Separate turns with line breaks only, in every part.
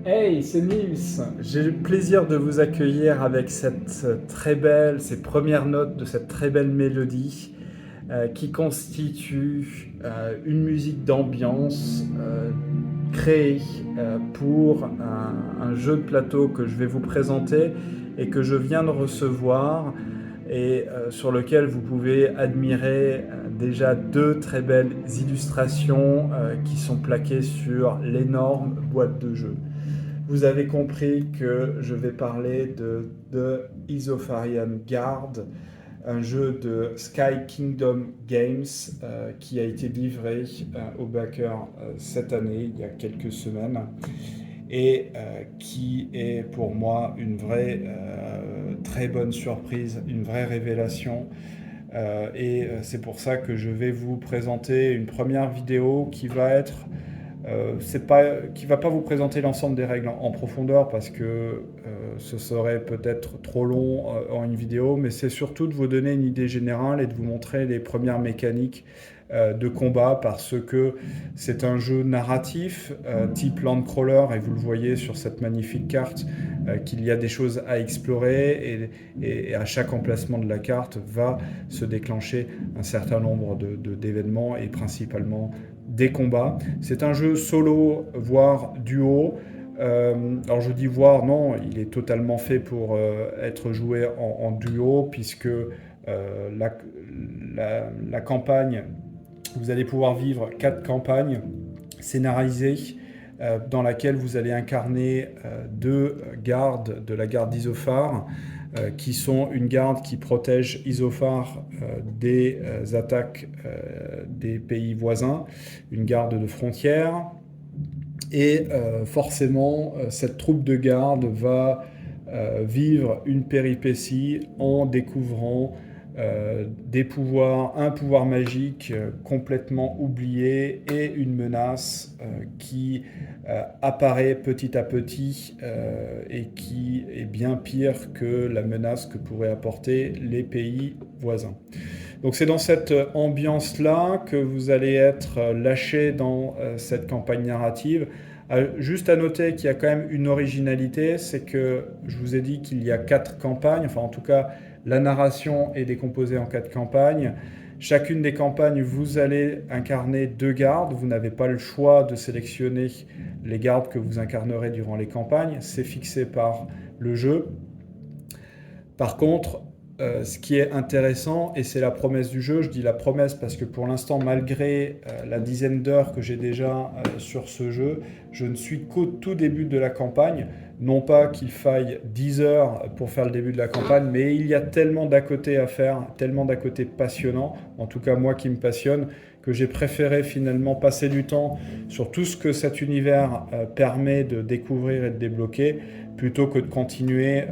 Hey, c'est Nils. J'ai le plaisir de vous accueillir avec ces premières notes de cette très belle mélodie qui constitue une musique d'ambiance créée pour un jeu de plateau que je vais vous présenter et que je viens de recevoir et sur lequel vous pouvez admirer déjà deux très belles illustrations qui sont plaquées sur l'énorme boîte de jeu. Vous avez compris que je vais parler de The Isofarian Guard, un jeu de Sky Kingdom Games qui a été livré au backer cette année, il y a quelques semaines, et qui est pour moi une vraie très bonne surprise, une vraie révélation. Et c'est pour ça que je vais vous présenter une première vidéo qui va être qui va pas vous présenter l'ensemble des règles en profondeur parce que ce serait peut-être trop long en une vidéo, mais c'est surtout de vous donner une idée générale et de vous montrer les premières mécaniques de combat parce que c'est un jeu narratif type Landcrawler et vous le voyez sur cette magnifique carte qu'il y a des choses à explorer et à chaque emplacement de la carte va se déclencher un certain nombre d'événements et principalement des combats. C'est un jeu solo, voire duo. Alors je dis voire, non, il est totalement fait pour être joué en duo, puisque la campagne, vous allez pouvoir vivre 4 campagnes scénarisées dans laquelle vous allez incarner 2 gardes de la garde d'Isophar, qui sont une garde qui protège Isophar des attaques des pays voisins, une garde de frontière. Et forcément, cette troupe de garde va vivre une péripétie en découvrant un pouvoir magique complètement oublié et une menace qui apparaît petit à petit et qui est bien pire que la menace que pourraient apporter les pays voisins. Donc c'est dans cette ambiance-là que vous allez être lâché dans cette campagne narrative. Juste à noter qu'il y a quand même une originalité, c'est que je vous ai dit qu'il y a 4 campagnes, enfin en tout cas la narration est décomposée en 4 campagnes. Chacune des campagnes, vous allez incarner 2 gardes. Vous n'avez pas le choix de sélectionner les gardes que vous incarnerez durant les campagnes. C'est fixé par le jeu. Par contre, ce qui est intéressant, et c'est la promesse du jeu, je dis la promesse parce que pour l'instant, malgré la dizaine d'heures que j'ai déjà sur ce jeu, je ne suis qu'au tout début de la campagne. Non pas qu'il faille 10 heures pour faire le début de la campagne, mais il y a tellement d'à côté à faire, tellement d'à côté passionnant, en tout cas moi qui me passionne, que j'ai préféré finalement passer du temps sur tout ce que cet univers permet de découvrir et de débloquer, plutôt que de continuer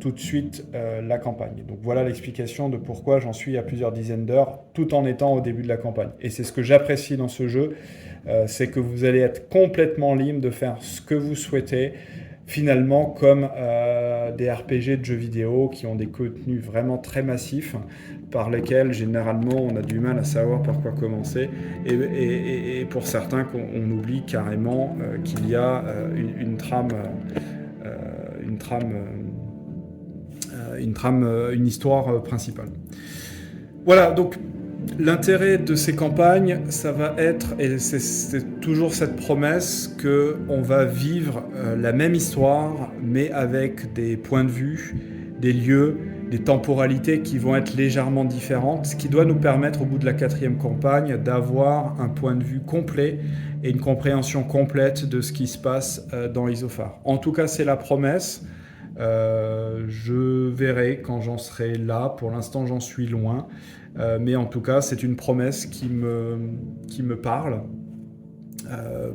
tout de suite la campagne. Donc voilà l'explication de pourquoi j'en suis à plusieurs dizaines d'heures, tout en étant au début de la campagne. Et c'est ce que j'apprécie dans ce jeu, c'est que vous allez être complètement libre de faire ce que vous souhaitez, finalement comme des RPG de jeux vidéo qui ont des contenus vraiment très massifs, par lesquels généralement on a du mal à savoir par quoi commencer, et pour certains on oublie carrément qu'il y a une trame, une histoire principale. Voilà, donc l'intérêt de ces campagnes, ça va être, et c'est toujours cette promesse, qu'on va vivre la même histoire, mais avec des points de vue, des lieux, des temporalités qui vont être légèrement différentes, ce qui doit nous permettre au bout de la 4e campagne d'avoir un point de vue complet et une compréhension complète de ce qui se passe dans Isophar. En tout cas, c'est la promesse. Je verrai quand j'en serai là. Pour l'instant, j'en suis loin. Mais en tout cas, c'est une promesse qui me parle.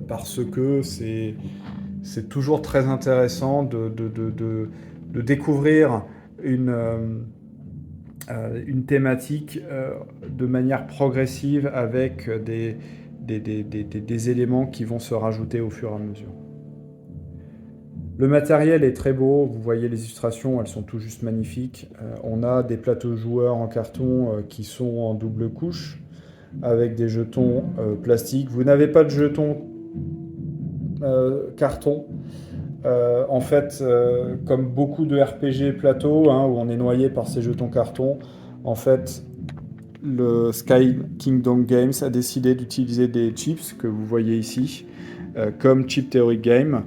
Parce que c'est toujours très intéressant de découvrir une thématique de manière progressive avec des éléments qui vont se rajouter au fur et à mesure. Le matériel est très beau, vous voyez les illustrations, elles sont tout juste magnifiques. On a des plateaux joueurs en carton qui sont en double couche. avec des jetons plastiques. Vous n'avez pas de jetons carton. En fait, comme beaucoup de RPG plateau, hein, où on est noyé par ces jetons carton, en fait, le Sky Kingdom Games a décidé d'utiliser des chips que vous voyez ici, comme Chip Theory Game,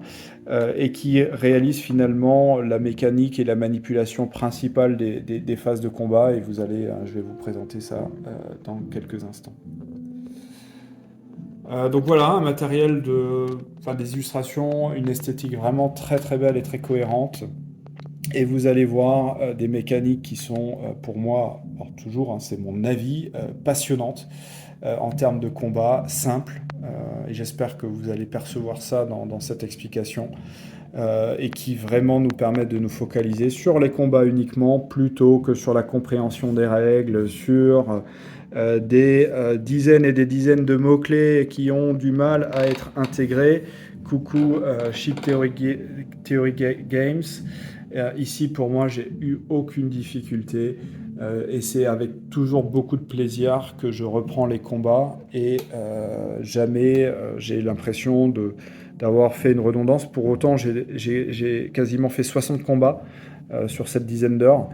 et qui réalisent finalement la mécanique et la manipulation principale des phases de combat. Et vous allez, je vais vous présenter ça dans quelques instants. Donc voilà, un matériel des illustrations, une esthétique vraiment très très belle et très cohérente. Et vous allez voir des mécaniques qui sont pour moi, alors toujours, hein, c'est mon avis, passionnantes en termes de combat, simples. Et j'espère que vous allez percevoir ça dans cette explication. Et qui vraiment nous permettent de nous focaliser sur les combats uniquement, plutôt que sur la compréhension des règles, sur des dizaines et des dizaines de mots-clés qui ont du mal à être intégrés. Coucou Chip Theory Games. Ici, pour moi, j'ai eu aucune difficulté. Et c'est avec toujours beaucoup de plaisir que je reprends les combats. Et jamais j'ai l'impression d'avoir fait une redondance. Pour autant, j'ai quasiment fait 60 combats sur cette dizaine d'heures.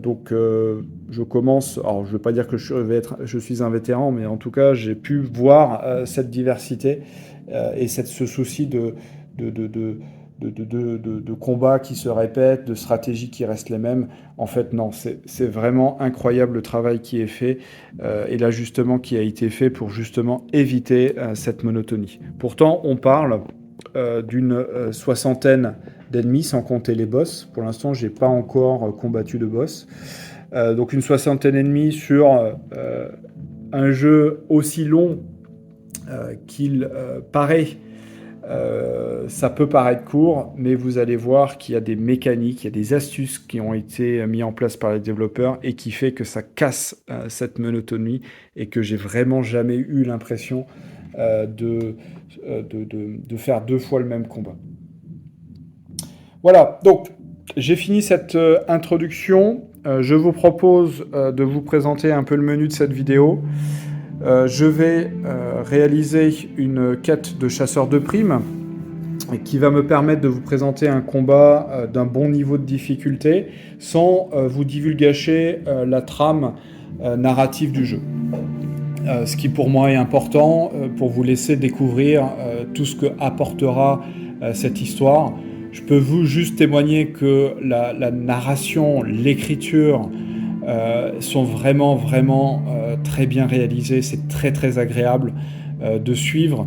Donc je commence, alors je ne veux pas dire que je suis un vétéran, mais en tout cas j'ai pu voir cette diversité et ce souci de combats qui se répètent, de stratégies qui restent les mêmes. En fait non, c'est vraiment incroyable le travail qui est fait et l'ajustement qui a été fait pour justement éviter cette monotonie. Pourtant on parle d'une soixantaine d'ennemis, sans compter les boss. Pour l'instant, j'ai pas encore combattu de boss. Donc une soixantaine d'ennemis sur un jeu aussi long qu'il paraît. Ça peut paraître court, mais vous allez voir qu'il y a des mécaniques, il y a des astuces qui ont été mises en place par les développeurs et qui fait que ça casse cette monotonie et que j'ai vraiment jamais eu l'impression de faire deux fois le même combat. Voilà, donc j'ai fini cette introduction. Je vous propose de vous présenter un peu le menu de cette vidéo. Je vais réaliser une quête de chasseur de primes qui va me permettre de vous présenter un combat d'un bon niveau de difficulté sans vous divulgacher la trame narrative du jeu. Ce qui pour moi est important pour vous laisser découvrir tout ce que apportera cette histoire. Je peux vous juste témoigner que la narration, l'écriture sont vraiment très bien réalisées. C'est très très agréable de suivre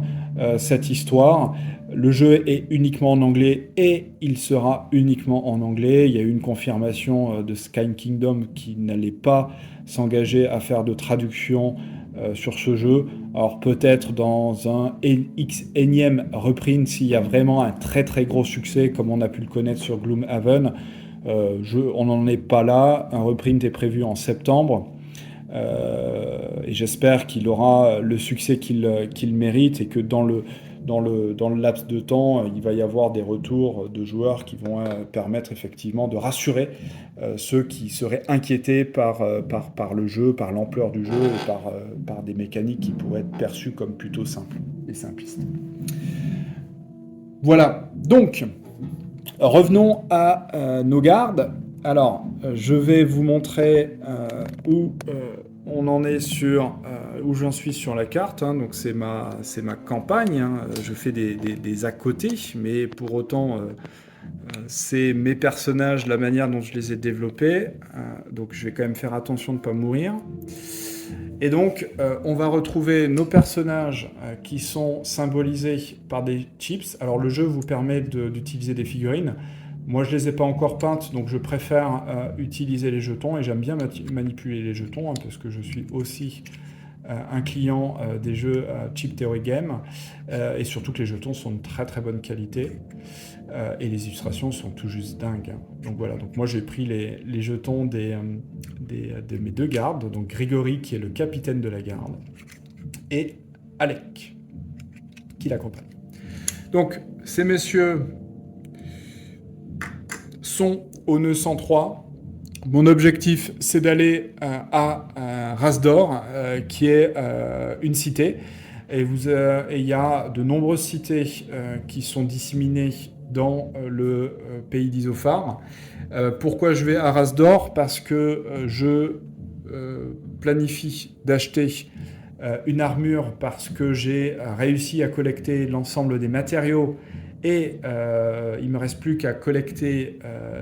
cette histoire. Le jeu est uniquement en anglais et il sera uniquement en anglais. Il y a eu une confirmation de Sky Kingdom qui n'allait pas s'engager à faire de traduction sur ce jeu. Alors peut-être dans un énième reprint, s'il y a vraiment un très très gros succès comme on a pu le connaître sur Gloomhaven, on n'en est pas là. Un reprint est prévu en septembre et j'espère qu'il aura le succès qu'il mérite et que dans le laps de temps, il va y avoir des retours de joueurs qui vont permettre effectivement de rassurer ceux qui seraient inquiétés par le jeu, par l'ampleur du jeu et par des mécaniques qui pourraient être perçues comme plutôt simples et simplistes. Voilà, donc revenons à nos gardes. Alors, je vais vous montrer où on en est où j'en suis sur la carte. Hein. Donc c'est ma campagne. Hein. Je fais des à côté, mais pour autant, c'est mes personnages, la manière dont je les ai développés. Donc je vais quand même faire attention de ne pas mourir. Et donc, on va retrouver nos personnages qui sont symbolisés par des chips. Alors, le jeu vous permet d'utiliser des figurines. Moi, je ne les ai pas encore peintes, donc je préfère utiliser les jetons. Et j'aime bien manipuler les jetons, hein, parce que je suis aussi un client des jeux Chip Theory Game. Et surtout que les jetons sont de très très bonne qualité. Et les illustrations sont tout juste dingues. Hein. Donc voilà, donc moi j'ai pris les jetons de mes deux gardes, donc Grégory qui est le capitaine de la garde, et Alec qui l'accompagne. Donc ces messieurs sont au nœud 103 Mon objectif, c'est d'aller à Rasdor, qui est une cité. Et il y a de nombreuses cités qui sont disséminées dans le pays d'Isophar. Pourquoi je vais à Rasdor? Parce que je planifie d'acheter une armure parce que j'ai réussi à collecter l'ensemble des matériaux et il me reste plus qu'à collecter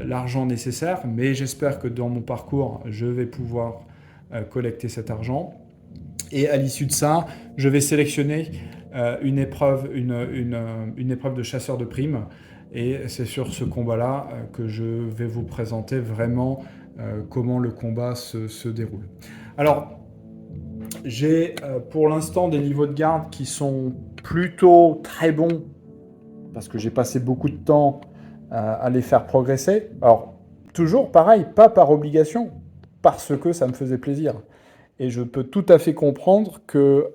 l'argent nécessaire, mais j'espère que dans mon parcours, je vais pouvoir collecter cet argent. Et à l'issue de ça, je vais sélectionner une épreuve de chasseur de primes. Et c'est sur ce combat-là que je vais vous présenter vraiment comment le combat se déroule. Alors, j'ai pour l'instant des niveaux de garde qui sont plutôt très bons parce que j'ai passé beaucoup de temps à les faire progresser. Alors, toujours pareil, pas par obligation, parce que ça me faisait plaisir. Et je peux tout à fait comprendre que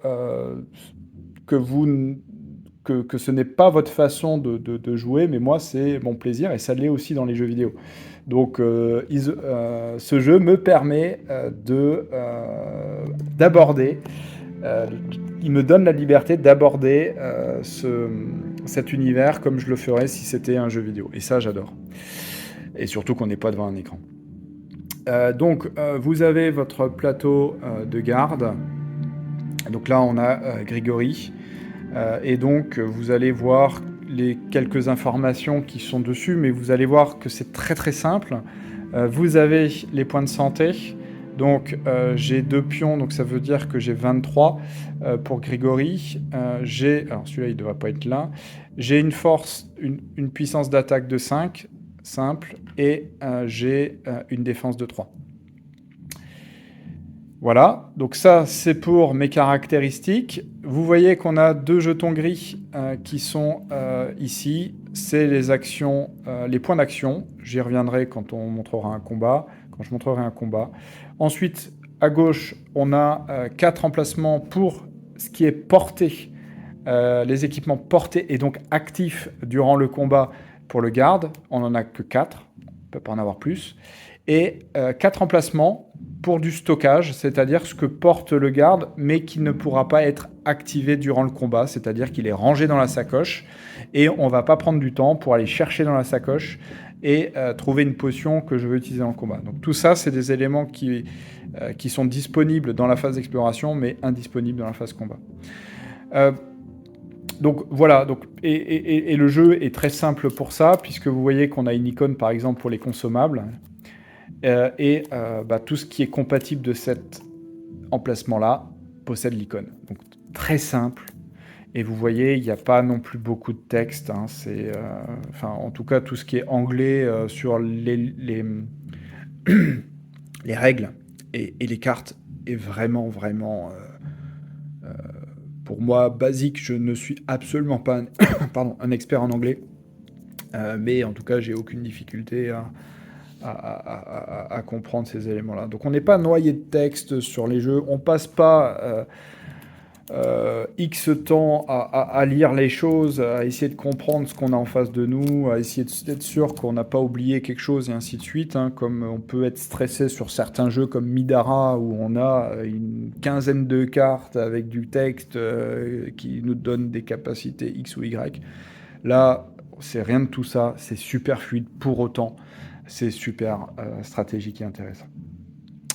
ce n'est pas votre façon de jouer, mais moi, c'est mon plaisir, et ça l'est aussi dans les jeux vidéo. Donc, ce jeu me permet d'aborder, il me donne la liberté d'aborder cet univers comme je le ferais si c'était un jeu vidéo. Et ça, j'adore. Et surtout qu'on n'est pas devant un écran. Donc, vous avez votre plateau de garde. Donc là, on a Grégory. Et donc, vous allez voir les quelques informations qui sont dessus, mais vous allez voir que c'est très très simple. Vous avez les points de santé. Donc, j'ai 2 pions, donc ça veut dire que j'ai 23 pour Grégory. Alors celui-là, il ne devrait pas être là. J'ai une force, une puissance d'attaque de 5, simple, et j'ai une défense de 3. Voilà, donc ça, c'est pour mes caractéristiques. Vous voyez qu'on a 2 jetons gris qui sont ici. C'est les actions, les points d'action. J'y reviendrai quand on montrera un combat, quand je montrerai un combat. Ensuite, à gauche, on a 4 emplacements pour ce qui est porté, les équipements portés et donc actifs durant le combat pour le garde. On n'en a que 4, on ne peut pas en avoir plus. Et 4 emplacements pour du stockage, c'est-à-dire ce que porte le garde, mais qui ne pourra pas être activé durant le combat, c'est-à-dire qu'il est rangé dans la sacoche, et on ne va pas prendre du temps pour aller chercher dans la sacoche et trouver une potion que je veux utiliser dans le combat. Donc tout ça, c'est des éléments qui sont disponibles dans la phase d'exploration, mais indisponibles dans la phase combat. Donc voilà, et le jeu est très simple pour ça, puisque vous voyez qu'on a une icône, par exemple, pour les consommables, tout ce qui est compatible de cet emplacement-là possède l'icône. Donc très simple. Et vous voyez, il n'y a pas non plus beaucoup de texte. Hein, en tout cas, tout ce qui est anglais sur les règles et les cartes est vraiment, vraiment, pour moi, basique. Je ne suis absolument pas un expert en anglais. Mais en tout cas, j'ai aucune difficulté à comprendre ces éléments-là. Donc on n'est pas noyé de texte sur les jeux, on passe pas X temps à lire les choses, à essayer de comprendre ce qu'on a en face de nous, à essayer d'être sûr qu'on n'a pas oublié quelque chose et ainsi de suite, hein, comme on peut être stressé sur certains jeux comme Midara où on a une quinzaine de cartes avec du texte qui nous donne des capacités X ou Y. Là, c'est rien de tout ça, c'est super fluide pour autant. C'est super stratégique et intéressant.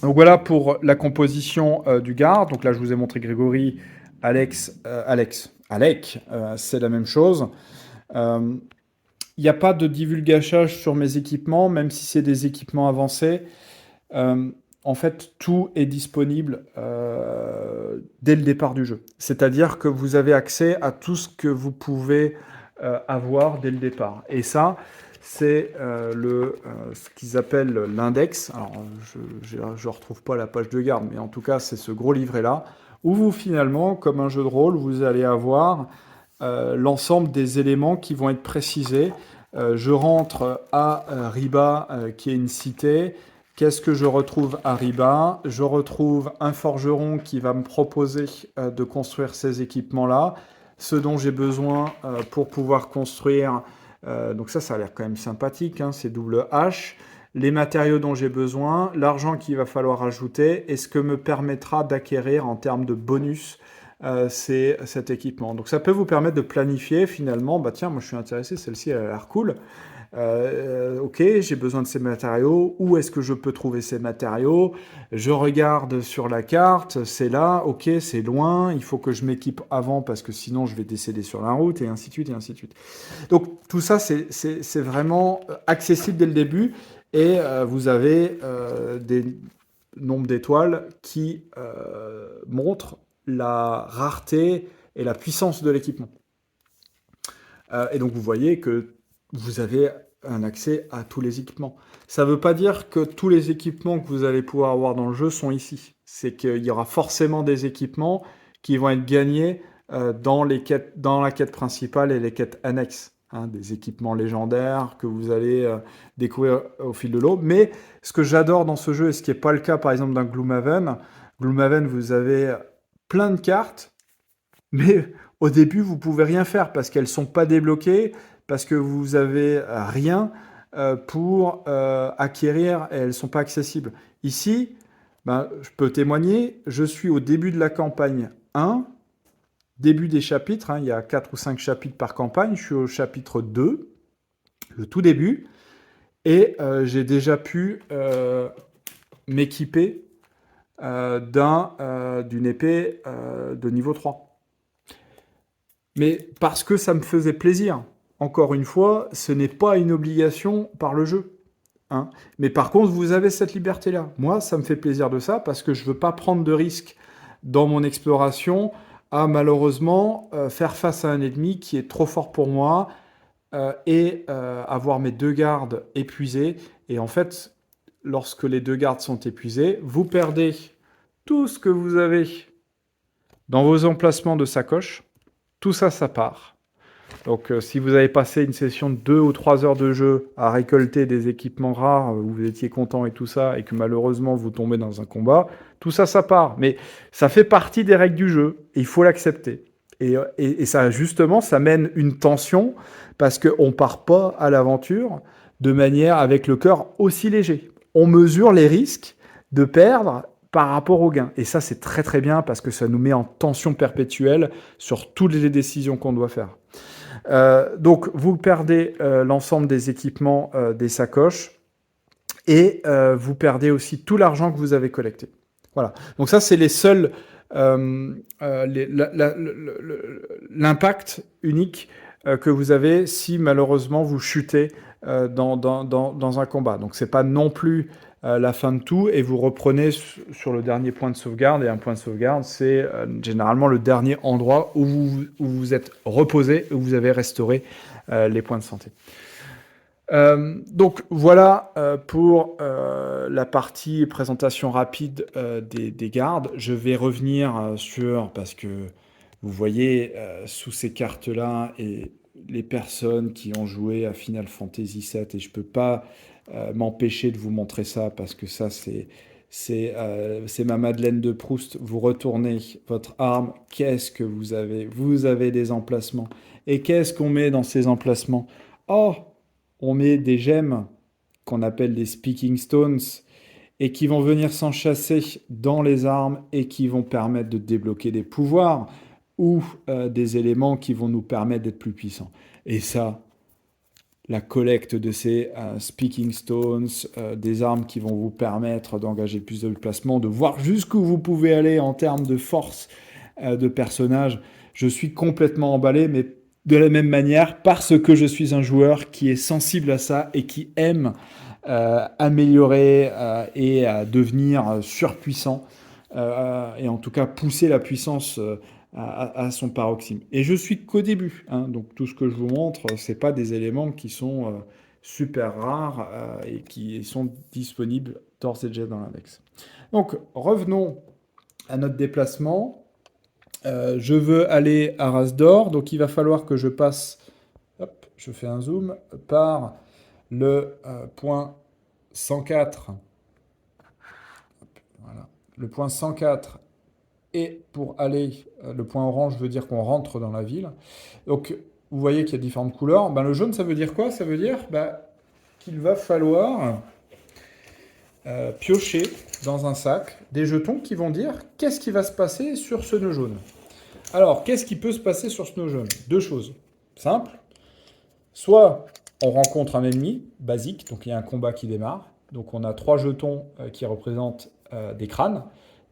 Donc voilà pour la composition du garde. Donc là, je vous ai montré Grégory, Alec, c'est la même chose. Il n'y a pas de divulgachage sur mes équipements, même si c'est des équipements avancés. En fait, tout est disponible dès le départ du jeu. C'est-à-dire que vous avez accès à tout ce que vous pouvez avoir dès le départ. Et ça, c'est ce qu'ils appellent l'index. Alors, je ne retrouve pas la page de garde, mais en tout cas, c'est ce gros livret-là, où vous, finalement, comme un jeu de rôle, vous allez avoir l'ensemble des éléments qui vont être précisés. Je rentre à Riba, qui est une cité. Qu'est-ce que je retrouve à Riba? Je retrouve un forgeron qui va me proposer de construire ces équipements-là, ce dont j'ai besoin pour pouvoir construire. Donc ça a l'air quand même sympathique, hein, ces double H. les matériaux dont j'ai besoin, l'argent qu'il va falloir ajouter et ce que me permettra d'acquérir en termes de bonus cet équipement. Donc ça peut vous permettre de planifier finalement, bah tiens, moi je suis intéressé, celle-ci elle a l'air cool. Ok, j'ai besoin de ces matériaux. Où est-ce que je peux trouver ces matériaux? Je regarde sur la carte, c'est là, ok, c'est loin, il faut que je m'équipe avant parce que sinon je vais décéder sur la route, et ainsi de suite, et ainsi de suite. Donc tout ça, c'est vraiment accessible dès le début, et vous avez des nombres d'étoiles qui montrent la rareté et la puissance de l'équipement. Et donc vous voyez que vous avez un accès à tous les équipements. Ça ne veut pas dire que tous les équipements que vous allez pouvoir avoir dans le jeu sont ici. C'est qu'il y aura forcément des équipements qui vont être gagnés dans la quête principale et les quêtes annexes. Hein, des équipements légendaires que vous allez découvrir au fil de l'eau. Mais ce que j'adore dans ce jeu, et ce qui n'est pas le cas par exemple d'un Gloomhaven, vous avez plein de cartes, mais au début, vous pouvez rien faire parce qu'elles sont pas débloquées, parce que vous avez rien pour acquérir et elles sont pas accessibles. Ici, ben, je peux témoigner, je suis au début de la campagne 1, début des chapitres, hein, il y a 4 ou 5 chapitres par campagne, je suis au chapitre 2, le tout début, et j'ai déjà pu m'équiper d'une épée de niveau 3. Mais parce que ça me faisait plaisir. Encore une fois, ce n'est pas une obligation par le jeu. Hein. Mais par contre, vous avez cette liberté-là. Moi, ça me fait plaisir de ça parce que je ne veux pas prendre de risques dans mon exploration à malheureusement faire face à un ennemi qui est trop fort pour moi et avoir mes 2 gardes épuisés. Et en fait, lorsque les 2 gardes sont épuisés, vous perdez tout ce que vous avez dans vos emplacements de sacoche. Tout ça, ça part. Donc, si vous avez passé une session de 2 ou 3 heures de jeu à récolter des équipements rares, où vous étiez content et tout ça, et que malheureusement vous tombez dans un combat, tout ça, ça part. Mais ça fait partie des règles du jeu, et il faut l'accepter. Et ça, justement, ça mène une tension, parce qu'on ne part pas à l'aventure de manière avec le cœur aussi léger. On mesure les risques de perdre par rapport au gain. Et ça, c'est très très bien, parce que ça nous met en tension perpétuelle sur toutes les décisions qu'on doit faire. Donc, vous perdez l'ensemble des équipements des sacoches et vous perdez aussi tout l'argent que vous avez collecté. Voilà. Donc ça, c'est les seuls l'impact unique que vous avez si malheureusement vous chutez dans un combat. Donc c'est pas non plus la fin de tout, et vous reprenez sur le dernier point de sauvegarde, et un point de sauvegarde, c'est généralement le dernier endroit où vous êtes reposé, où vous avez restauré les points de santé. Donc voilà pour la partie présentation rapide des gardes. Je vais revenir parce que vous voyez sous ces cartes-là et les personnes qui ont joué à Final Fantasy VII, et je peux pas m'empêcher de vous montrer ça parce que ça c'est ma Madeleine de Proust. Vous retournez votre arme, qu'est-ce que vous avez? Vous avez des emplacements. Et qu'est-ce qu'on met dans ces emplacements? Oh, on met des gemmes qu'on appelle des Speaking Stones et qui vont venir s'enchasser dans les armes et qui vont permettre de débloquer des pouvoirs ou des éléments qui vont nous permettre d'être plus puissants. Et ça, la collecte de ces Speaking Stones, des armes qui vont vous permettre d'engager plus de placements, de voir jusqu'où vous pouvez aller en termes de force de personnage. Je suis complètement emballé, mais de la même manière, parce que je suis un joueur qui est sensible à ça et qui aime améliorer et devenir surpuissant, et en tout cas pousser la puissance à son paroxysme. Et je suis qu'au début, hein, donc tout ce que je vous montre, c'est pas des éléments qui sont super rares et qui sont disponibles d'ores et déjà dans l'index. Donc revenons à notre déplacement. Je veux aller à Rasdor, donc il va falloir que je passe, hop, je fais un zoom, par le point 104. Voilà. Le point 104, et pour aller, le point orange veut dire qu'on rentre dans la ville. Donc vous voyez qu'il y a différentes couleurs. Ben, le jaune, ça veut dire quoi? Ça veut dire qu'il va falloir piocher dans un sac des jetons qui vont dire qu'est-ce qui va se passer sur ce nœud jaune. Alors, qu'est-ce qui peut se passer sur ce nœud jaune? Deux choses simples. Soit on rencontre un ennemi basique, donc il y a un combat qui démarre. Donc on a 3 jetons qui représentent des crânes.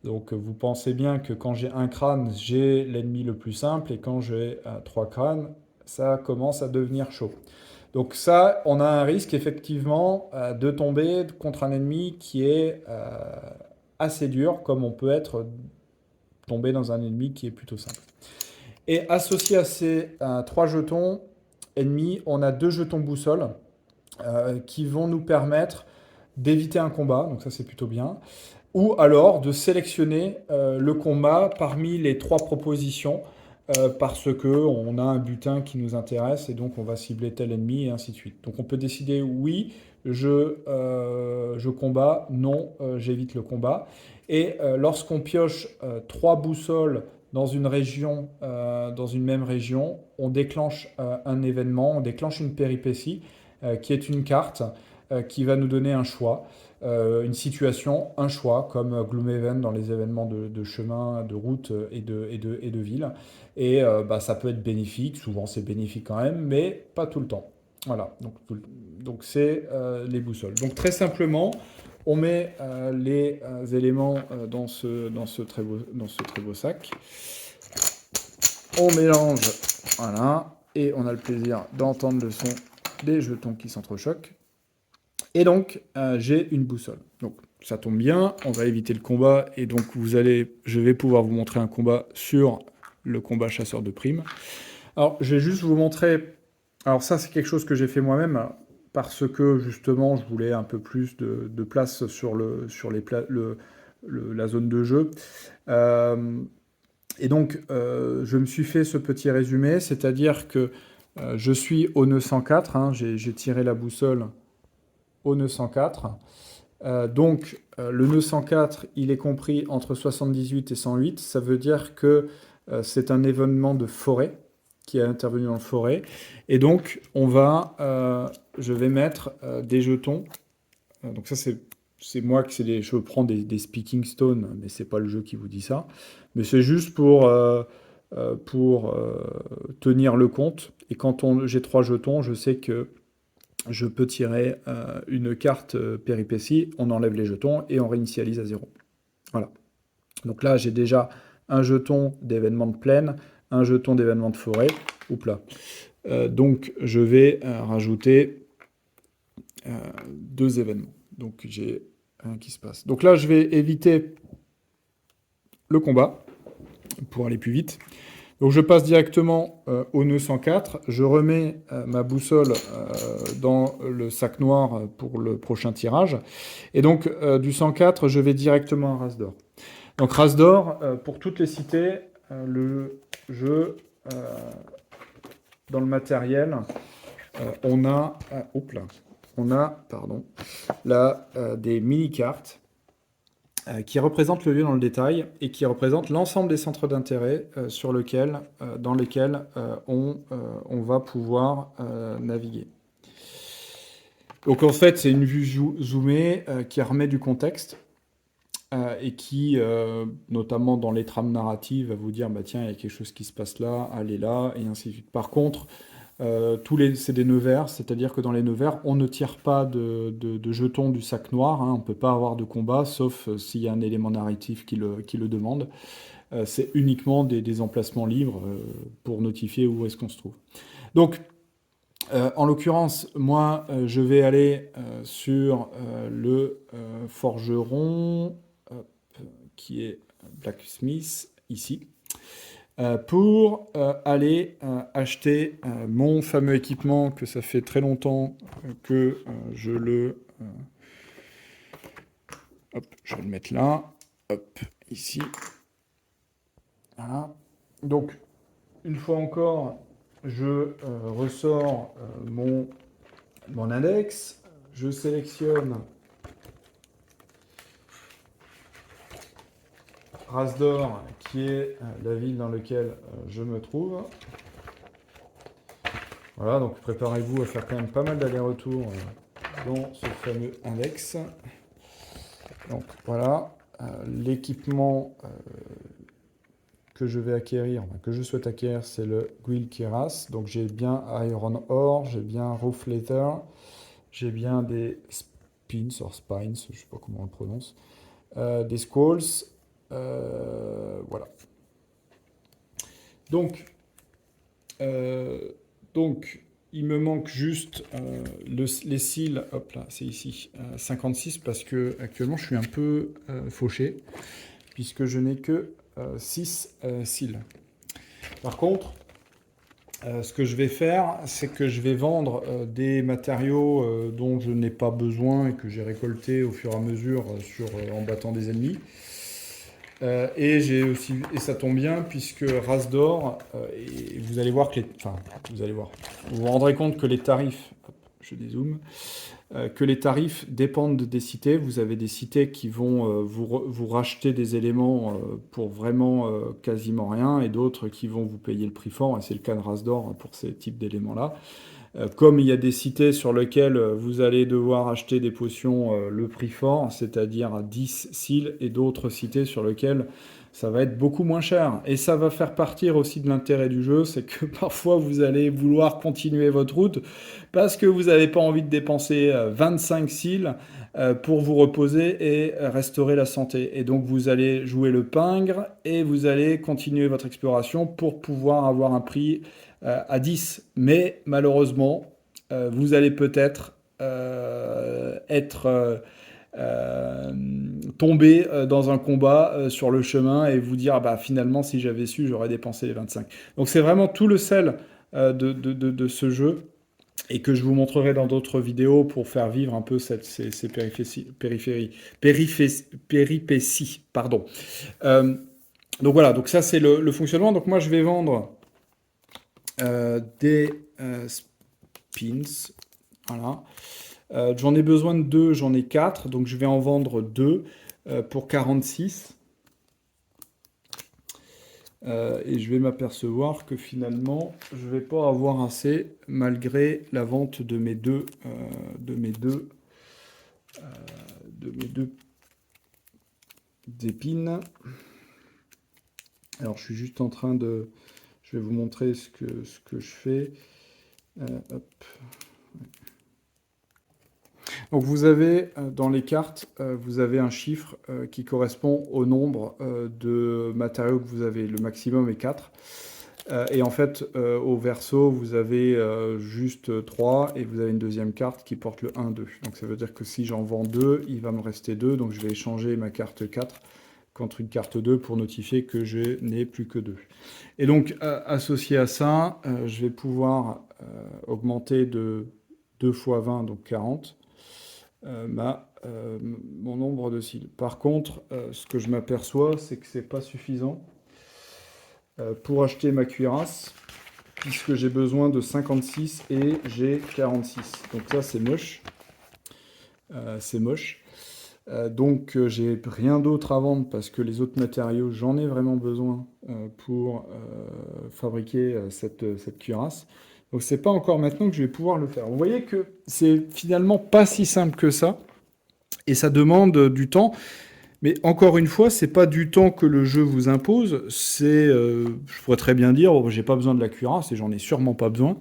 Donc vous pensez bien que quand j'ai un crâne, j'ai l'ennemi le plus simple, et quand j'ai 3 crânes, ça commence à devenir chaud. Donc ça, on a un risque effectivement de tomber contre un ennemi qui est assez dur, comme on peut être tombé dans un ennemi qui est plutôt simple. Et associé à ces 3 jetons ennemis, on a 2 jetons boussole qui vont nous permettre d'éviter un combat, donc ça c'est plutôt bien, ou alors de sélectionner le combat parmi les 3 propositions parce que on a un butin qui nous intéresse et donc on va cibler tel ennemi et ainsi de suite. Donc on peut décider oui, je combats, non, j'évite le combat. Et lorsqu'on pioche 3 boussoles dans une région, dans une même région, on déclenche un événement, on déclenche une péripétie qui est une carte qui va nous donner un choix, une situation, un choix, comme Gloomhaven dans les événements de chemin, de route et de ville. Et ça peut être bénéfique, souvent c'est bénéfique quand même, mais pas tout le temps. Voilà, donc c'est les boussoles. Donc très simplement, on met les éléments dans ce très beau sac. On mélange, voilà, et on a le plaisir d'entendre le son des jetons qui s'entrechoquent. Et donc, j'ai une boussole. Donc, ça tombe bien, on va éviter le combat, et donc je vais pouvoir vous montrer un combat sur le combat chasseur de primes. Alors, je vais juste vous montrer. Alors, ça, c'est quelque chose que j'ai fait moi-même, parce que justement, je voulais un peu plus de place sur la zone de jeu. Et donc, je me suis fait ce petit résumé, c'est-à-dire que je suis au nœud 104, hein, j'ai tiré la boussole au nœud 104. Donc, le nœud 104, il est compris entre 78 et 108. Ça veut dire que c'est un événement de forêt qui est intervenu dans la forêt. Et donc, je vais mettre des jetons. Donc ça, c'est moi je prends des speaking stones, mais c'est pas le jeu qui vous dit ça. Mais c'est juste pour tenir le compte. Et quand j'ai 3 jetons, je sais que je peux tirer une carte péripétie, on enlève les jetons et on réinitialise à 0. Voilà. Donc là, j'ai déjà un jeton d'événement de plaine, un jeton d'événement de forêt. Oups là. Donc je vais rajouter 2 événements. Donc j'ai un qui se passe. Donc là, je vais éviter le combat pour aller plus vite. Donc je passe directement au nœud 104, je remets ma boussole dans le sac noir pour le prochain tirage, et donc du 104, je vais directement à Rasdor. Donc Rasdor, pour toutes les cités, le jeu, dans le matériel, on a là des mini-cartes qui représente le lieu dans le détail et qui représente l'ensemble des centres d'intérêt dans lesquels on va pouvoir naviguer. Donc en fait, c'est une vue zoomée qui remet du contexte et qui, notamment dans les trames narratives, va vous dire bah tiens, il y a quelque chose qui se passe là, allez là, et ainsi de suite. Par contre, c'est des nœuds verts, c'est-à-dire que dans les nœuds verts, on ne tire pas de jetons du sac noir, hein, on ne peut pas avoir de combat, sauf s'il y a un élément narratif qui le demande. C'est uniquement des emplacements libres pour notifier où est-ce qu'on se trouve. Donc, en l'occurrence, moi, je vais aller sur le forgeron, qui est Blacksmith, ici. Pour aller acheter mon fameux équipement que ça fait très longtemps que je le... je vais le mettre là. Hop, ici. Voilà. Donc, une fois encore, je ressors mon index. Je sélectionne Rasdor, qui est la ville dans laquelle je me trouve. Voilà, donc préparez-vous à faire quand même pas mal d'allers-retours dans ce fameux index. Donc voilà, l'équipement que je vais acquérir, enfin, que je souhaite acquérir, c'est le Guild Keras. Donc j'ai bien Iron Ore, j'ai bien Rough Leather, j'ai bien des Spins, Spines, je sais pas comment on le prononce, des Squalls, voilà. Donc, euh, donc, il me manque juste les cils, hop là, c'est ici, 56, parce que actuellement je suis un peu fauché, puisque je n'ai que 6 cils. Par contre, ce que je vais faire, c'est que je vais vendre des matériaux dont je n'ai pas besoin et que j'ai récoltés au fur et à mesure en battant des ennemis. Et j'ai aussi, et ça tombe bien puisque Rasdor, et vous allez voir que enfin, vous allez voir, vous vous rendrez compte que les tarifs, hop, je dézoome, que les tarifs dépendent des cités. Vous avez des cités qui vont vous racheter des éléments pour vraiment quasiment rien, et d'autres qui vont vous payer le prix fort, et c'est le cas de Rasdor pour ces types d'éléments-là. Comme il y a des cités sur lesquelles vous allez devoir acheter des potions le prix fort, c'est-à-dire à 10 cils, et d'autres cités sur lesquelles ça va être beaucoup moins cher. Et ça va faire partir aussi de l'intérêt du jeu, c'est que parfois vous allez vouloir continuer votre route parce que vous n'avez pas envie de dépenser 25 cils pour vous reposer et restaurer la santé. Et donc vous allez jouer le pingre et vous allez continuer votre exploration pour pouvoir avoir un prix à 10. Mais malheureusement, vous allez peut-être être euh, tomber dans un combat sur le chemin et vous dire, ah bah, finalement, si j'avais su, j'aurais dépensé les 25. Donc c'est vraiment tout le sel de ce jeu et que je vous montrerai dans d'autres vidéos pour faire vivre un peu ces péripéties. Pardon. Euh, donc voilà, donc ça c'est le fonctionnement. Donc moi je vais vendre des spins. Voilà. J'en ai besoin de 2, j'en ai 4, donc je vais en vendre 2 pour 46. Et je vais m'apercevoir que finalement, je ne vais pas avoir assez malgré la vente de mes deux, de mes deux épines. Alors, je suis juste en train de... Je vais vous montrer ce que je fais. Hop. Donc vous avez dans les cartes, vous avez un chiffre qui correspond au nombre de matériaux que vous avez. Le maximum est 4. Et en fait, au verso, vous avez juste 3 et vous avez une deuxième carte qui porte le 1, 2. Donc ça veut dire que si j'en vends 2, il va me rester 2. Donc je vais échanger ma carte 4 contre une carte 2 pour notifier que je n'ai plus que 2. Et donc, associé à ça, je vais pouvoir augmenter de 2 fois 20, donc 40, mon nombre de cils. Par contre, ce que je m'aperçois, c'est que c'est pas suffisant pour acheter ma cuirasse, puisque j'ai besoin de 56 et j'ai 46. Donc ça, c'est moche. C'est moche. Donc j'ai rien d'autre à vendre parce que les autres matériaux, j'en ai vraiment besoin pour fabriquer cette cuirasse. Donc c'est pas encore maintenant que je vais pouvoir le faire. Vous voyez que c'est finalement pas si simple que ça et ça demande du temps. Mais encore une fois, c'est pas du temps que le jeu vous impose. Je pourrais très bien dire, oh, j'ai pas besoin de la cuirasse et j'en ai sûrement pas besoin.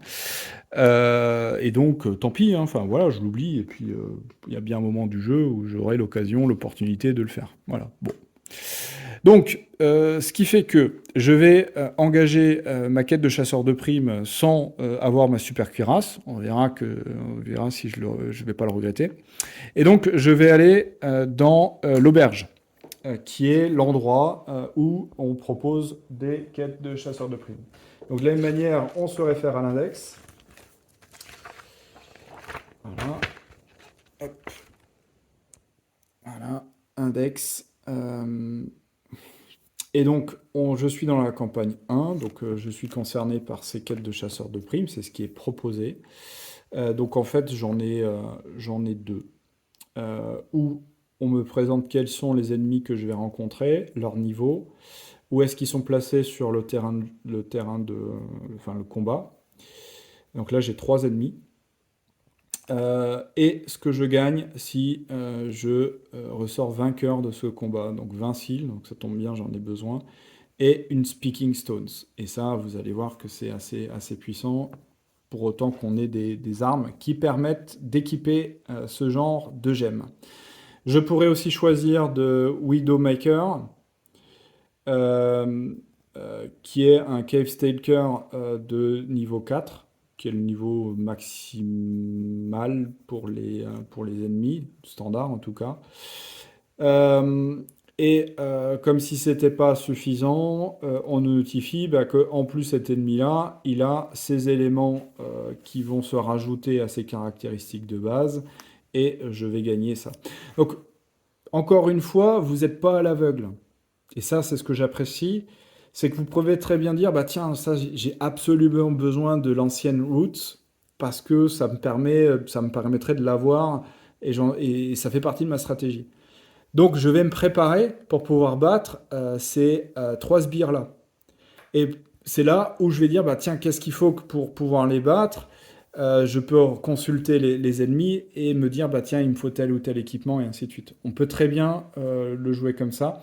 Et donc, tant pis, hein, enfin voilà, je l'oublie. Et puis, il y a bien un moment du jeu où j'aurai l'occasion, l'opportunité de le faire. Voilà. Bon. Donc, ce qui fait que je vais engager ma quête de chasseur de primes sans avoir ma super cuirasse. On verra si je vais pas le regretter. Et donc, je vais aller dans l'auberge, qui est l'endroit où on propose des quêtes de chasseur de primes. Donc, de la même manière, on se réfère à l'index. Voilà. Hop. Voilà. Index. Et donc, je suis dans la campagne 1, donc je suis concerné par ces quêtes de chasseurs de primes, c'est ce qui est proposé. Donc en fait, j'en ai deux. Où on me présente quels sont les ennemis que je vais rencontrer, leur niveau, où est-ce qu'ils sont placés sur enfin le combat. Donc là, j'ai 3 ennemis. et ce que je gagne si je ressors vainqueur de ce combat. Donc 20 cils, donc ça tombe bien, j'en ai besoin. Et une Speaking Stones. Et ça, vous allez voir que c'est assez puissant, pour autant qu'on ait des armes qui permettent d'équiper ce genre de gemmes. Je pourrais aussi choisir de Widowmaker, euh, qui est un Cave Stalker de niveau 4, qui est le niveau maximal pour les ennemis, standard en tout cas. Euh, comme si c'était pas suffisant, on nous notifie bah, que en plus cet ennemi-là, il a ces éléments qui vont se rajouter à ses caractéristiques de base, et je vais gagner ça. Donc, encore une fois, vous n'êtes pas à l'aveugle. Et ça, c'est ce que j'apprécie, c'est que vous pouvez très bien dire, bah tiens, ça, j'ai absolument besoin de l'ancienne route, parce que ça me permettrait de l'avoir, et ça fait partie de ma stratégie. Donc, je vais me préparer pour pouvoir battre ces trois sbires-là. Et c'est là où je vais dire, bah, tiens, qu'est-ce qu'il faut pour pouvoir les battre? Je peux consulter les ennemis et me dire, bah, tiens, il me faut tel ou tel équipement, et ainsi de suite. On peut très bien le jouer comme ça.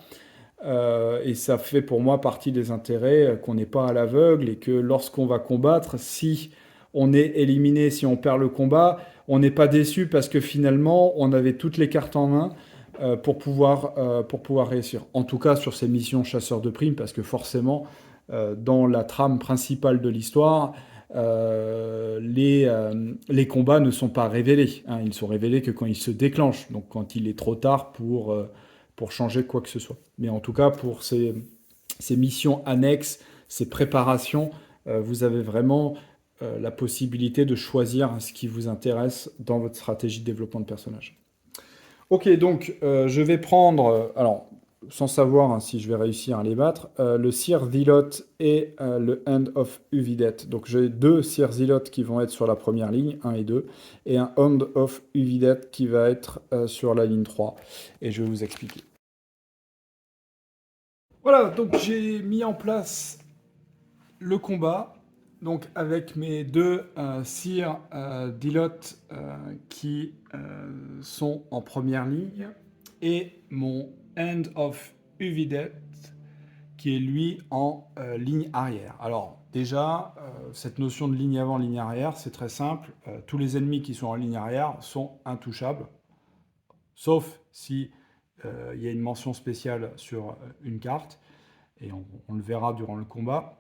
Et ça fait pour moi partie des intérêts qu'on n'est pas à l'aveugle et que lorsqu'on va combattre, si on est éliminé, si on perd le combat, on n'est pas déçu parce que finalement, on avait toutes les cartes en main pour pouvoir réussir. En tout cas, sur ces missions chasseurs de primes, parce que forcément, dans la trame principale de l'histoire, les combats ne sont pas révélés, hein. Ils sont révélés que quand ils se déclenchent, donc quand il est trop tard pour changer quoi que ce soit. Mais en tout cas, pour ces missions annexes, ces préparations, vous avez vraiment la possibilité de choisir ce qui vous intéresse dans votre stratégie de développement de personnage. Ok, donc je vais prendre, alors sans savoir hein, si je vais réussir à les battre, le Sir Zilot et le Hand of Uvidet. Donc j'ai deux Sir Zilot qui vont être sur la première ligne, 1 et 2, et un Hand of Uvidet qui va être sur la ligne 3. Et je vais vous expliquer. Voilà, donc j'ai mis en place le combat, donc avec mes deux Sir Dilot qui sont en première ligne, et mon Hand of Uvidet qui est lui en ligne arrière. Alors déjà, cette notion de ligne avant, ligne arrière, c'est très simple. Tous les ennemis qui sont en ligne arrière sont intouchables, sauf si il y a une mention spéciale sur une carte, et on le verra durant le combat.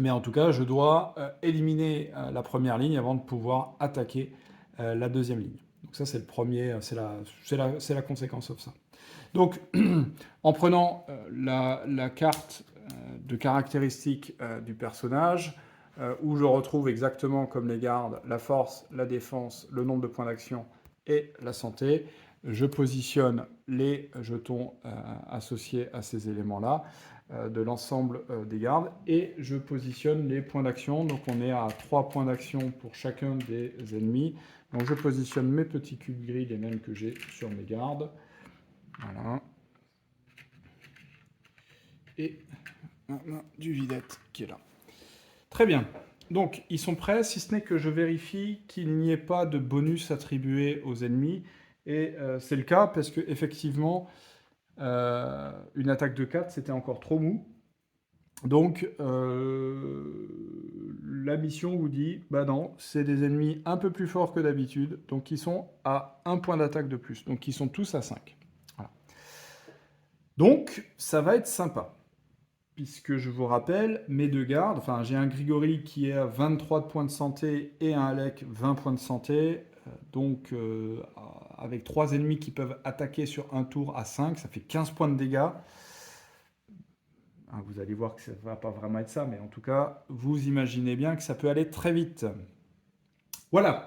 Mais en tout cas, je dois éliminer la première ligne avant de pouvoir attaquer la deuxième ligne. Donc ça, c'est le premier, c'est la conséquence de ça. Donc, en prenant la carte de caractéristiques du personnage, où je retrouve exactement comme les gardes la force, la défense, le nombre de points d'action et la santé, je positionne les jetons associés à ces éléments-là de l'ensemble des gardes, et je positionne les points d'action. Donc on est à 3 points d'action pour chacun des ennemis. Donc je positionne mes petits cubes gris, les mêmes que j'ai sur mes gardes. Voilà. Et du vidette qui est là. Très bien. Donc ils sont prêts, si ce n'est que je vérifie qu'il n'y ait pas de bonus attribué aux ennemis. Et c'est le cas parce que effectivement, une attaque de 4, c'était encore trop mou. Donc, la mission vous dit, bah non, c'est des ennemis un peu plus forts que d'habitude, donc ils sont à 1 point d'attaque de plus, donc ils sont tous à 5. Voilà. Donc, ça va être sympa, puisque je vous rappelle, mes deux gardes, enfin j'ai un Grigori qui est à 23 de points de santé et un Alec 20 points de santé, donc avec 3 ennemis qui peuvent attaquer sur un tour à 5, ça fait 15 points de dégâts. Vous allez voir que ça ne va pas vraiment être ça, mais en tout cas, vous imaginez bien que ça peut aller très vite. Voilà.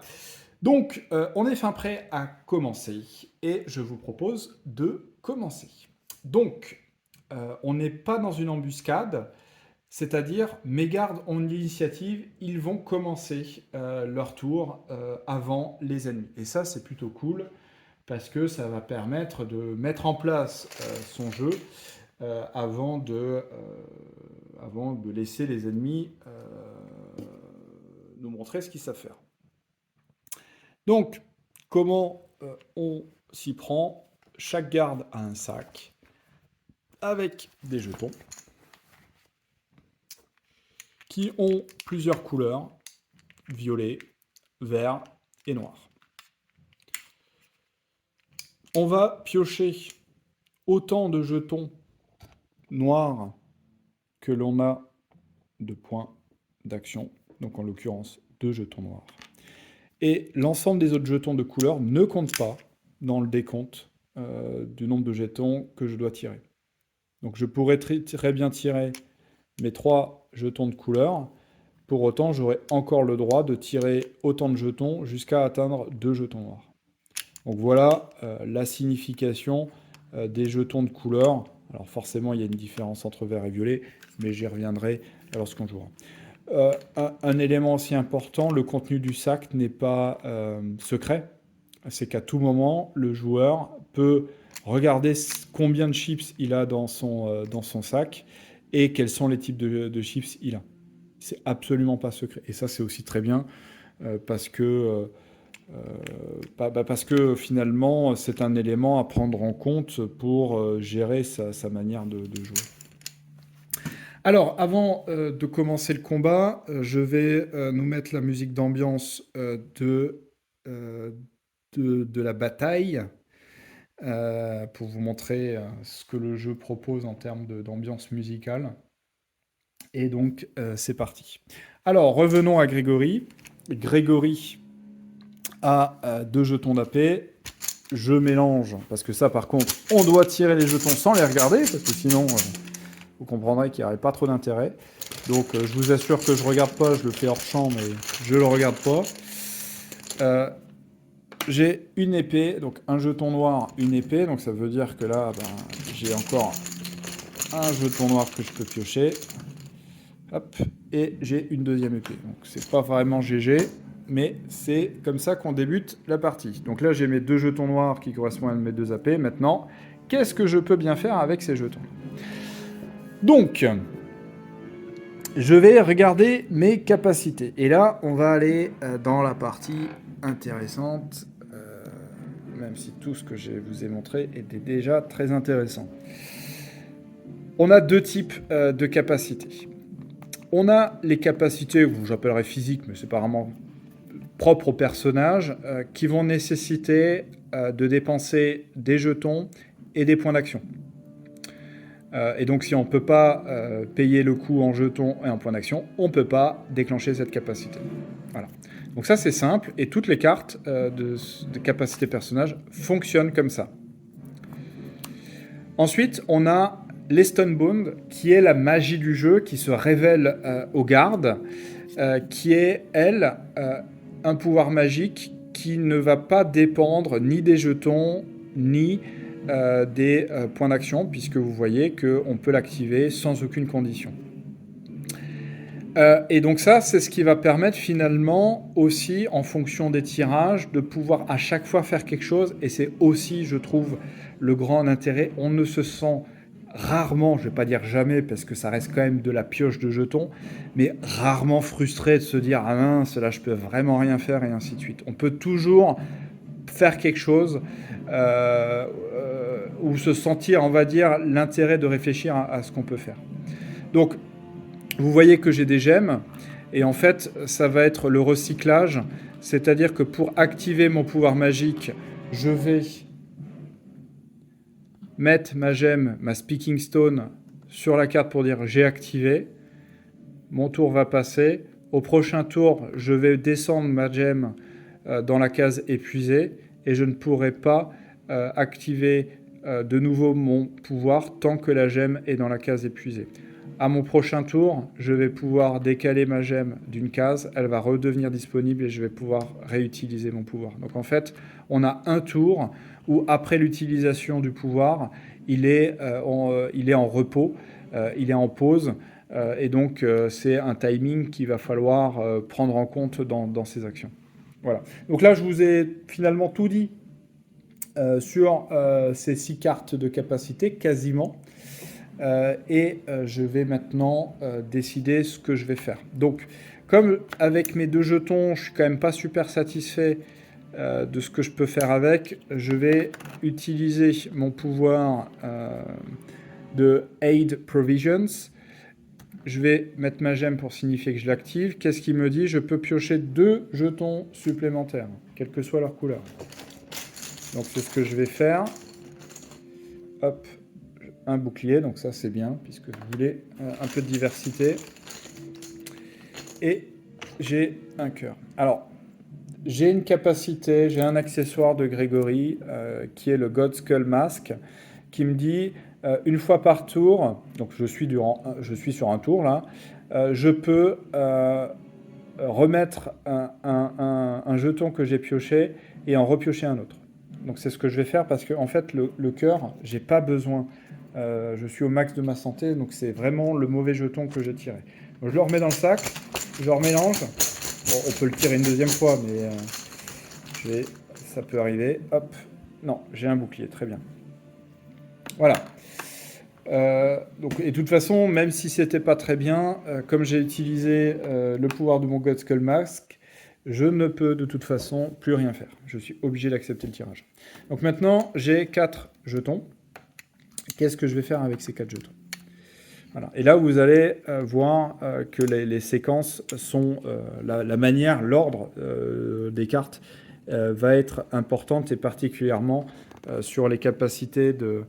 Donc, on est fin prêt à commencer, et je vous propose de commencer. Donc, on n'est pas dans une embuscade, c'est-à-dire mes gardes ont l'initiative, ils vont commencer leur tour avant les ennemis. Et ça, c'est plutôt cool, parce que ça va permettre de mettre en place son jeu avant de laisser les ennemis nous montrer ce qu'ils savent faire. Donc, Comment on s'y prend? Chaque garde a un sac avec des jetons qui ont plusieurs couleurs, violet, vert et noir. On va piocher autant de jetons noirs que l'on a de points d'action, donc en l'occurrence 2 jetons noirs. Et l'ensemble des autres jetons de couleur ne compte pas dans le décompte du nombre de jetons que je dois tirer. Donc je pourrais très bien tirer mes 3 jetons de couleur, pour autant j'aurai encore le droit de tirer autant de jetons jusqu'à atteindre 2 jetons noirs. Donc voilà la signification des jetons de couleur. Alors forcément il y a une différence entre vert et violet, mais j'y reviendrai lorsqu'on jouera. Un élément aussi important, le contenu du sac n'est pas secret. C'est qu'à tout moment, le joueur peut regarder combien de chips il a dans son sac et quels sont les types de chips il a. C'est absolument pas secret. Et ça, c'est aussi très bien parce que finalement, c'est un élément à prendre en compte pour gérer sa manière de jouer. Alors, avant de commencer le combat, je vais nous mettre la musique d'ambiance de la bataille pour vous montrer ce que le jeu propose en termes d'ambiance musicale. Et donc, c'est parti. Alors, revenons à Grégory. Grégory a 2 jetons d'AP. Je mélange, parce que ça, par contre, on doit tirer les jetons sans les regarder, parce que sinon, vous comprendrez qu'il n'y aurait pas trop d'intérêt. Donc, je vous assure que je ne regarde pas, je le fais hors champ, mais je ne le regarde pas. J'ai une épée, donc un jeton noir, une épée, donc ça veut dire que là, j'ai encore un jeton noir que je peux piocher. Hop, et j'ai une deuxième épée. Donc c'est pas vraiment GG, mais c'est comme ça qu'on débute la partie. Donc là, j'ai mes 2 jetons noirs qui correspondent à mes 2 AP. Maintenant, qu'est-ce que je peux bien faire avec ces jetons? Donc, je vais regarder mes capacités. Et là, on va aller dans la partie intéressante, même si tout ce que je vous ai montré était déjà très intéressant. On a 2 types de capacités. On a les capacités, que j'appellerais physiques, mais c'est pas vraiment propre au personnage, qui vont nécessiter de dépenser des jetons et des points d'action. Et donc si on ne peut pas payer le coût en jetons et en points d'action, on ne peut pas déclencher cette capacité. Voilà. Donc ça c'est simple, et toutes les cartes de capacité personnage fonctionnent comme ça. Ensuite, on a les Stunbound, qui est la magie du jeu, qui se révèle aux gardes, qui est, elle, un pouvoir magique qui ne va pas dépendre ni des jetons, ni des points d'action, puisque vous voyez qu'on peut l'activer sans aucune condition. Et donc ça, c'est ce qui va permettre finalement aussi, en fonction des tirages, de pouvoir à chaque fois faire quelque chose, et c'est aussi, je trouve, le grand intérêt. On ne se sent rarement, je ne vais pas dire jamais, parce que ça reste quand même de la pioche de jetons, mais rarement frustré de se dire « Ah mince, là je peux vraiment rien faire » et ainsi de suite. On peut toujours faire quelque chose ou se sentir, on va dire, l'intérêt de réfléchir à ce qu'on peut faire. Donc, vous voyez que j'ai des gemmes, et en fait, ça va être le recyclage, c'est-à-dire que pour activer mon pouvoir magique, je vais mettre ma gemme, ma Speaking Stone, sur la carte pour dire j'ai activé. Mon tour va passer. Au prochain tour, je vais descendre ma gemme dans la case épuisée et je ne pourrai pas activer de nouveau mon pouvoir tant que la gemme est dans la case épuisée. À mon prochain tour, je vais pouvoir décaler ma gemme d'une case, elle va redevenir disponible et je vais pouvoir réutiliser mon pouvoir. Donc en fait, on a un tour où après l'utilisation du pouvoir, il est en repos, il est en pause, et donc c'est un timing qu'il va falloir prendre en compte dans ces actions. Voilà. Donc là, je vous ai finalement tout dit sur ces 6 cartes de capacité, quasiment. Et je vais maintenant décider ce que je vais faire. Donc, comme avec mes 2 jetons, je suis quand même pas super satisfait de ce que je peux faire avec, je vais utiliser mon pouvoir de Aid Provisions. Je vais mettre ma gemme pour signifier que je l'active. Qu'est-ce qu'il me dit? Je peux piocher 2 jetons supplémentaires, quelle que soit leur couleur. Donc c'est ce que je vais faire. Hop, un bouclier, donc ça c'est bien, puisque je voulais un peu de diversité. Et j'ai un cœur. Alors, j'ai une capacité, j'ai un accessoire de Grégory, qui est le God Skull Mask, qui me dit, une fois par tour, donc je suis sur un tour là, je peux remettre un jeton que j'ai pioché et en repiocher un autre. Donc c'est ce que je vais faire parce que en fait le cœur, j'ai pas besoin. Je suis au max de ma santé, donc c'est vraiment le mauvais jeton que j'ai tiré. Donc je le remets dans le sac, je le remélange. Bon, on peut le tirer une deuxième fois, mais ça peut arriver. Hop, non, j'ai un bouclier, très bien. Voilà. Donc, et de toute façon, même si c'était pas très bien, comme j'ai utilisé le pouvoir de mon God Skull Mask, je ne peux de toute façon plus rien faire. Je suis obligé d'accepter le tirage. Donc maintenant, j'ai 4 jetons. Qu'est-ce que je vais faire avec ces 4 jetons? Voilà. Et là, vous allez voir que les séquences sont la manière, l'ordre des cartes va être importante et particulièrement sur les capacités de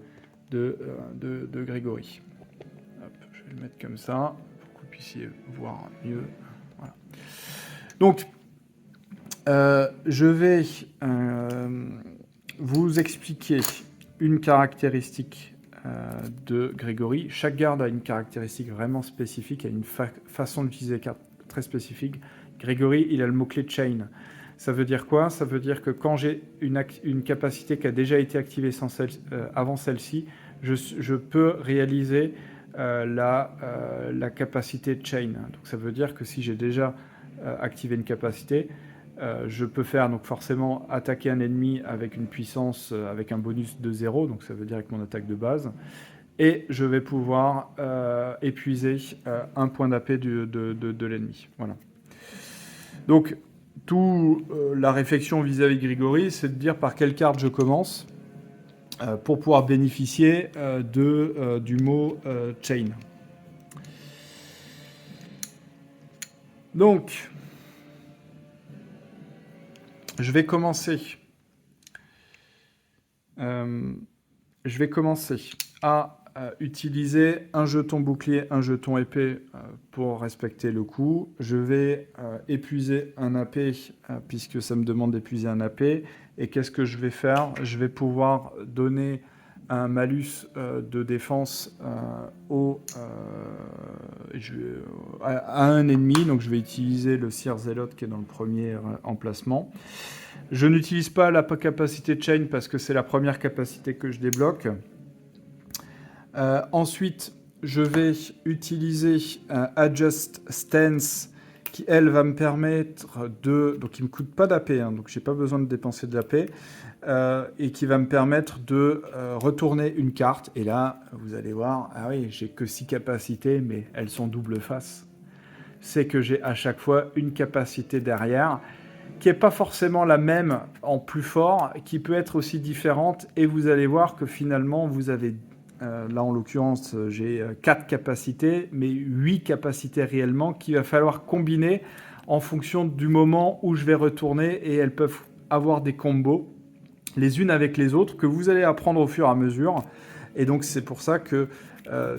Grégory. Hop, je vais le mettre comme ça pour que vous puissiez voir mieux. Voilà. Donc, je vais vous expliquer une caractéristique de Grégory. Chaque garde a une caractéristique vraiment spécifique, a une façon d'utiliser les cartes très spécifique. Grégory, il a le mot-clé chain. Ça veut dire quoi? Ça veut dire que quand j'ai une capacité qui a déjà été activée avant celle-ci, je peux réaliser la capacité chain. Donc ça veut dire que si j'ai déjà activé une capacité, je peux faire donc forcément attaquer un ennemi avec une puissance, avec un bonus de 0, donc ça veut dire avec mon attaque de base, et je vais pouvoir épuiser un point d'AP de l'ennemi. Voilà. Donc, la réflexion vis-à-vis de Grégory, c'est de dire par quelle carte je commence pour pouvoir bénéficier du mot chain. Donc, je vais commencer à utiliser un jeton bouclier, un jeton épée pour respecter le coup. Je vais épuiser un AP puisque ça me demande d'épuiser un AP. Et qu'est-ce que je vais faire? Je vais pouvoir donner un malus de défense à un ennemi. Donc je vais utiliser le Seer Zealot qui est dans le premier emplacement. Je n'utilise pas la capacité Chain parce que c'est la première capacité que je débloque. Ensuite, je vais utiliser Adjust Stance qui, elle, va me permettre de... Donc, il ne me coûte pas d'AP, hein, donc je n'ai pas besoin de dépenser de l'AP. Et qui va me permettre de retourner une carte. Et là, vous allez voir, ah oui, j'ai que 6 capacités, mais elles sont double face. C'est que j'ai à chaque fois une capacité derrière qui n'est pas forcément la même en plus fort, qui peut être aussi différente. Et vous allez voir que finalement, vous avez... là, en l'occurrence, j'ai 4 capacités, mais 8 capacités réellement qu'il va falloir combiner en fonction du moment où je vais retourner. Et elles peuvent avoir des combos les unes avec les autres que vous allez apprendre au fur et à mesure. Et donc, c'est pour ça que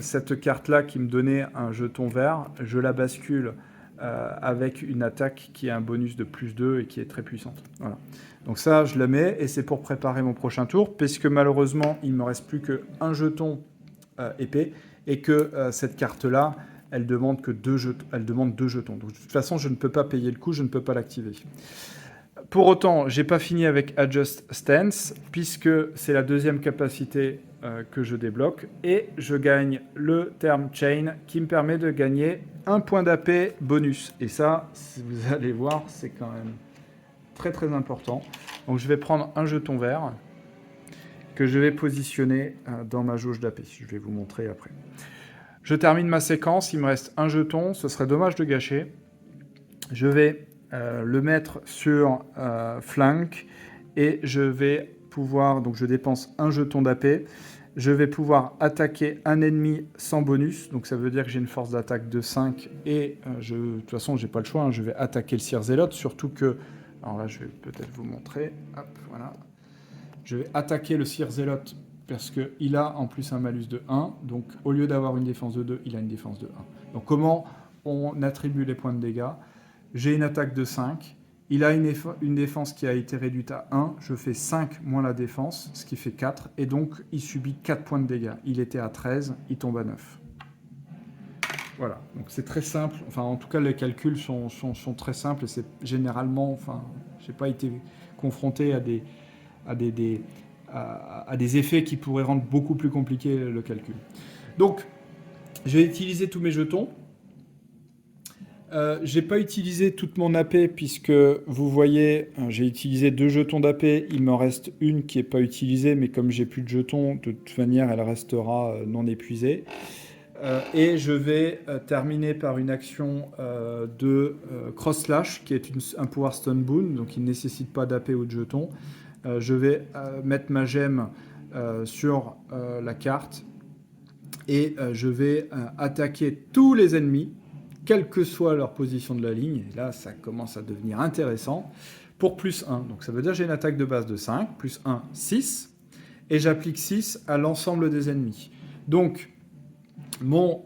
cette carte-là qui me donnait un jeton vert, je la bascule avec une attaque qui a un bonus de plus 2 et qui est très puissante. Voilà. Donc ça, je la mets et c'est pour préparer mon prochain tour, puisque malheureusement, il ne me reste plus qu'un jeton épée et que cette carte-là, elle demande que 2 jetons. Elle demande 2 jetons. Donc de toute façon, je ne peux pas payer le coup, je ne peux pas l'activer. Pour autant, je n'ai pas fini avec Adjust Stance, puisque c'est la deuxième capacité que je débloque, et je gagne le terme Chain, qui me permet de gagner un point d'AP bonus. Et ça, vous allez voir, c'est quand même très très important. Donc je vais prendre un jeton vert, que je vais positionner dans ma jauge d'AP. Je vais vous montrer après. Je termine ma séquence, il me reste un jeton, ce serait dommage de gâcher. Je vais le mettre sur flank et je vais pouvoir, donc je dépense un jeton d'AP, je vais pouvoir attaquer un ennemi sans bonus, donc ça veut dire que j'ai une force d'attaque de 5 et de toute façon j'ai pas le choix, hein, je vais attaquer le Sir Zealot, surtout que, alors là je vais peut-être vous montrer, hop, voilà, je vais attaquer le Sir Zealot parce qu'il a en plus un malus de 1, donc au lieu d'avoir une défense de 2, il a une défense de 1. Donc comment on attribue les points de dégâts? J'ai une attaque de 5, il a une défense qui a été réduite à 1, je fais 5 moins la défense, ce qui fait 4, et donc il subit 4 points de dégâts. Il était à 13, il tombe à 9. Voilà, donc c'est très simple, enfin en tout cas les calculs sont très simples, et c'est généralement, enfin, j'ai pas été confronté à des effets qui pourraient rendre beaucoup plus compliqué le calcul. Donc, je vais utiliser tous mes jetons. J'ai pas utilisé toute mon AP puisque vous voyez, j'ai utilisé 2 jetons d'AP, il m'en reste une qui n'est pas utilisée, mais comme j'ai plus de jetons, de toute manière, elle restera non épuisée. Et je vais terminer par une action de Cross Slash, qui est un pouvoir Stun Boon, donc il ne nécessite pas d'AP ou de jetons. Je vais mettre ma gemme sur la carte et je vais attaquer tous les ennemis, quelle que soit leur position de la ligne. Et là, ça commence à devenir intéressant. Pour plus 1, donc ça veut dire que j'ai une attaque de base de 5, plus 1, 6, et j'applique 6 à l'ensemble des ennemis. Donc, mon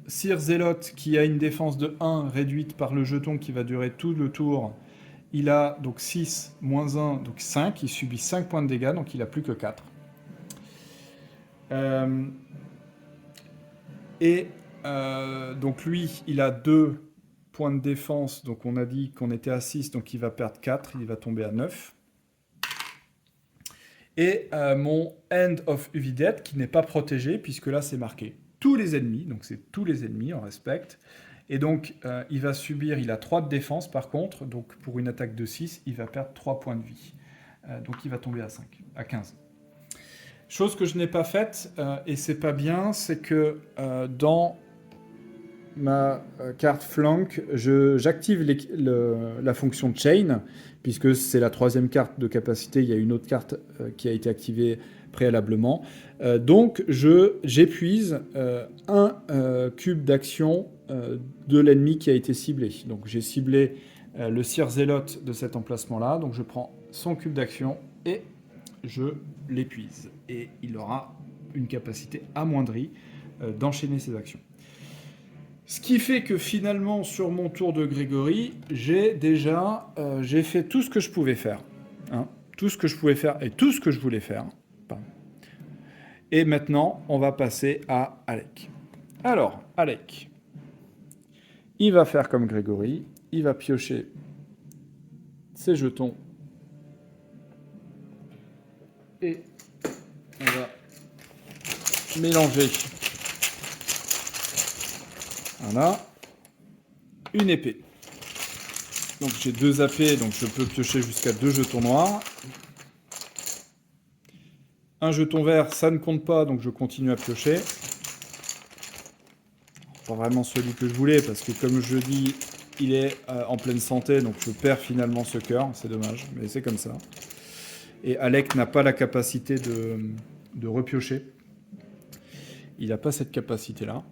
Sir Zealot, qui a une défense de 1 réduite par le jeton qui va durer tout le tour, il a donc 6 moins 1, donc 5, il subit 5 points de dégâts, donc il a plus que 4. Donc lui, il a 2 points de défense, donc on a dit qu'on était à 6, donc il va perdre 4, il va tomber à 9. Et mon End of Uvidet, qui n'est pas protégé, puisque là c'est marqué tous les ennemis, donc c'est tous les ennemis, on respecte. Et donc il va subir, il a 3 de défense par contre, donc pour une attaque de 6, il va perdre 3 points de vie. Donc il va tomber à 15. Chose que je n'ai pas faite, et c'est pas bien, c'est que dans ma carte flank, j'active la fonction chain, puisque c'est la 3e carte de capacité, il y a une autre carte qui a été activée préalablement. Donc j'épuise un cube d'action de l'ennemi qui a été ciblé. Donc j'ai ciblé le Sir Zealot de cet emplacement-là, donc je prends son cube d'action et je l'épuise. Et il aura une capacité amoindrie d'enchaîner ses actions. Ce qui fait que finalement, sur mon tour de Grégory, j'ai fait tout ce que je pouvais faire. Hein, tout ce que je pouvais faire et tout ce que je voulais faire. Pardon. Et maintenant, on va passer à Alec. Alors, Alec, il va faire comme Grégory, il va piocher ses jetons. Et on va mélanger. Voilà. Une épée. Donc j'ai 2 AP, donc je peux piocher jusqu'à 2 jetons noirs. Un jeton vert, ça ne compte pas, donc je continue à piocher. Pas vraiment celui que je voulais, parce que comme je dis, il est en pleine santé, donc je perds finalement ce cœur. C'est dommage, mais c'est comme ça. Et Alec n'a pas la capacité de repiocher. Il n'a pas cette capacité-là.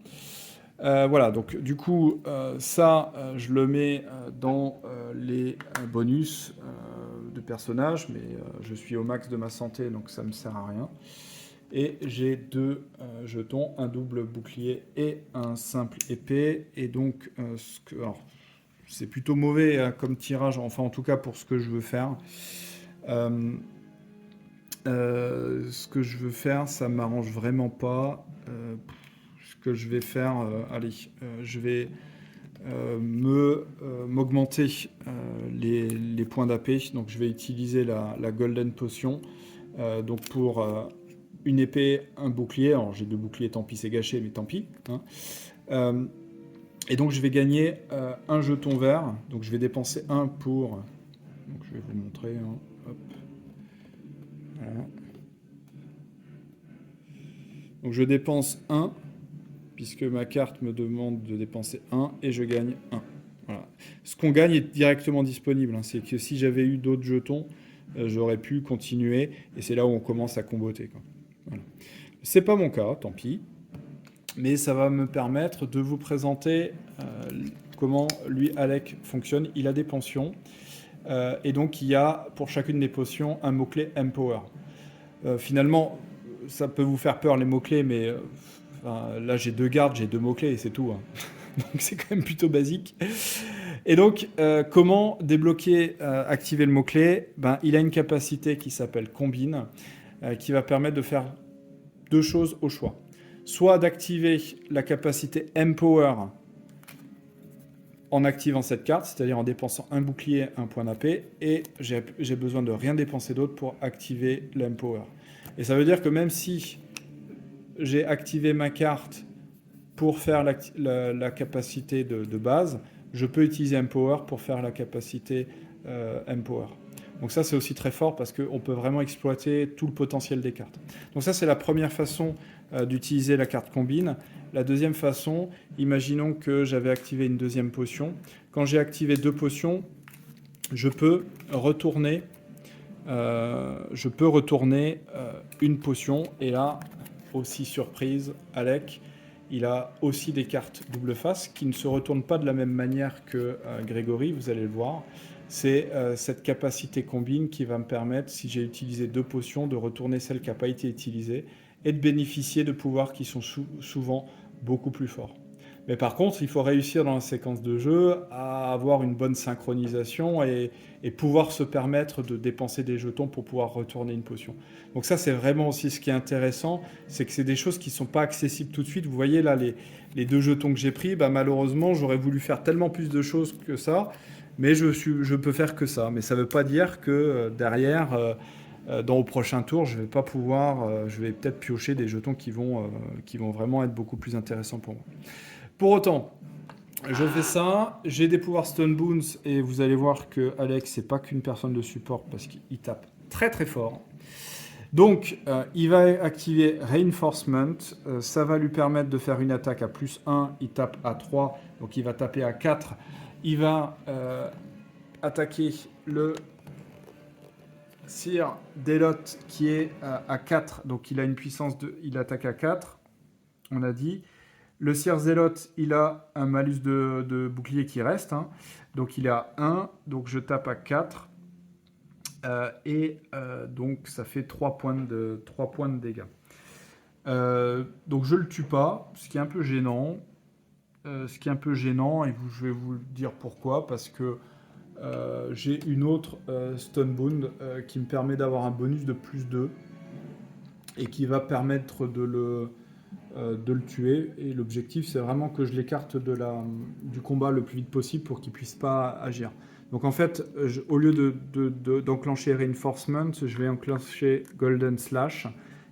Voilà, donc du coup, ça, je le mets dans les bonus de personnage, mais je suis au max de ma santé, donc ça ne me sert à rien. Et j'ai 2 jetons, un double bouclier et un simple épée. Et donc, alors, c'est plutôt mauvais hein, comme tirage, enfin en tout cas pour ce que je veux faire. Ce que je veux faire, ça m'arrange vraiment pas. Ce que je vais faire, je vais m'augmenter les points d'AP. Donc je vais utiliser la Golden Potion. Donc pour une épée, un bouclier. Alors j'ai 2 boucliers, tant pis, c'est gâché, mais tant pis. Hein. Et donc je vais gagner un jeton vert. Donc je vais dépenser 1 pour... Donc je vais vous montrer. Hein. Hop. Voilà. Donc je dépense 1 puisque ma carte me demande de dépenser 1 et je gagne 1. Voilà. Ce qu'on gagne est directement disponible, hein. C'est que si j'avais eu d'autres jetons, j'aurais pu continuer, et c'est là où on commence à comboter, quoi. Voilà. C'est pas mon cas, tant pis, mais ça va me permettre de vous présenter comment lui, Alec, fonctionne. Il a des pensions, et donc il y a pour chacune des potions un mot-clé Empower. Finalement, ça peut vous faire peur les mots-clés, mais enfin, là j'ai 2 gardes, j'ai 2 mots-clés et c'est tout, hein. Donc c'est quand même plutôt basique. Et donc, comment débloquer, activer le mot-clé? Ben, il a une capacité qui s'appelle Combine, qui va permettre de faire 2 choses au choix. Soit d'activer la capacité Empower en activant cette carte, c'est-à-dire en dépensant un bouclier, un point d'AP, et j'ai besoin de rien dépenser d'autre pour activer l'Empower. Et ça veut dire que même si j'ai activé ma carte pour faire la capacité de base, je peux utiliser Empower pour faire la capacité Empower. Donc ça, c'est aussi très fort parce qu'on peut vraiment exploiter tout le potentiel des cartes. Donc ça, c'est la première façon d'utiliser la carte combine. La deuxième façon, imaginons que j'avais activé une deuxième potion. Quand j'ai activé 2 potions, je peux retourner, une potion. Et là, aussi surprise, Alec, il a aussi des cartes double face qui ne se retournent pas de la même manière que Grégory, vous allez le voir. C'est cette capacité combine qui va me permettre, si j'ai utilisé 2 potions, de retourner celle qui n'a pas été utilisée et de bénéficier de pouvoirs qui sont souvent beaucoup plus forts. Mais par contre, il faut réussir dans la séquence de jeu à avoir une bonne synchronisation et pouvoir se permettre de dépenser des jetons pour pouvoir retourner une potion. Donc ça, c'est vraiment aussi ce qui est intéressant, c'est que c'est des choses qui ne sont pas accessibles tout de suite. Vous voyez là, les 2 jetons que j'ai pris, bah, malheureusement, j'aurais voulu faire tellement plus de choses que ça, mais je peux faire que ça. Mais ça ne veut pas dire que derrière, dans le prochain tour, je vais pas pouvoir, je vais peut-être piocher des jetons qui vont vraiment être beaucoup plus intéressants pour moi. Pour autant, je fais ça, j'ai des pouvoirs Stone Boons et vous allez voir que Alex, c'est pas qu'une personne de support parce qu'il tape très très fort. Donc, il va activer Reinforcement, ça va lui permettre de faire une attaque à +1, il tape à 3, donc il va taper à 4. Il va attaquer le Sir Delot qui est à 4, donc il a une puissance de... il attaque à 4, on a dit. Le Sir Zealot, il a un malus de bouclier qui reste, hein. Donc il est à 1, donc je tape à 4. Donc ça fait 3 points de dégâts. Donc je le tue pas, ce qui est un peu gênant. Et je vais vous dire pourquoi, parce que j'ai une autre Stone Bound qui me permet d'avoir un bonus de +2 et qui va permettre de le tuer. Et l'objectif, c'est vraiment que je l'écarte du combat le plus vite possible pour qu'il ne puisse pas agir. Donc en fait, au lieu d'enclencher Reinforcement, je vais enclencher Golden Slash,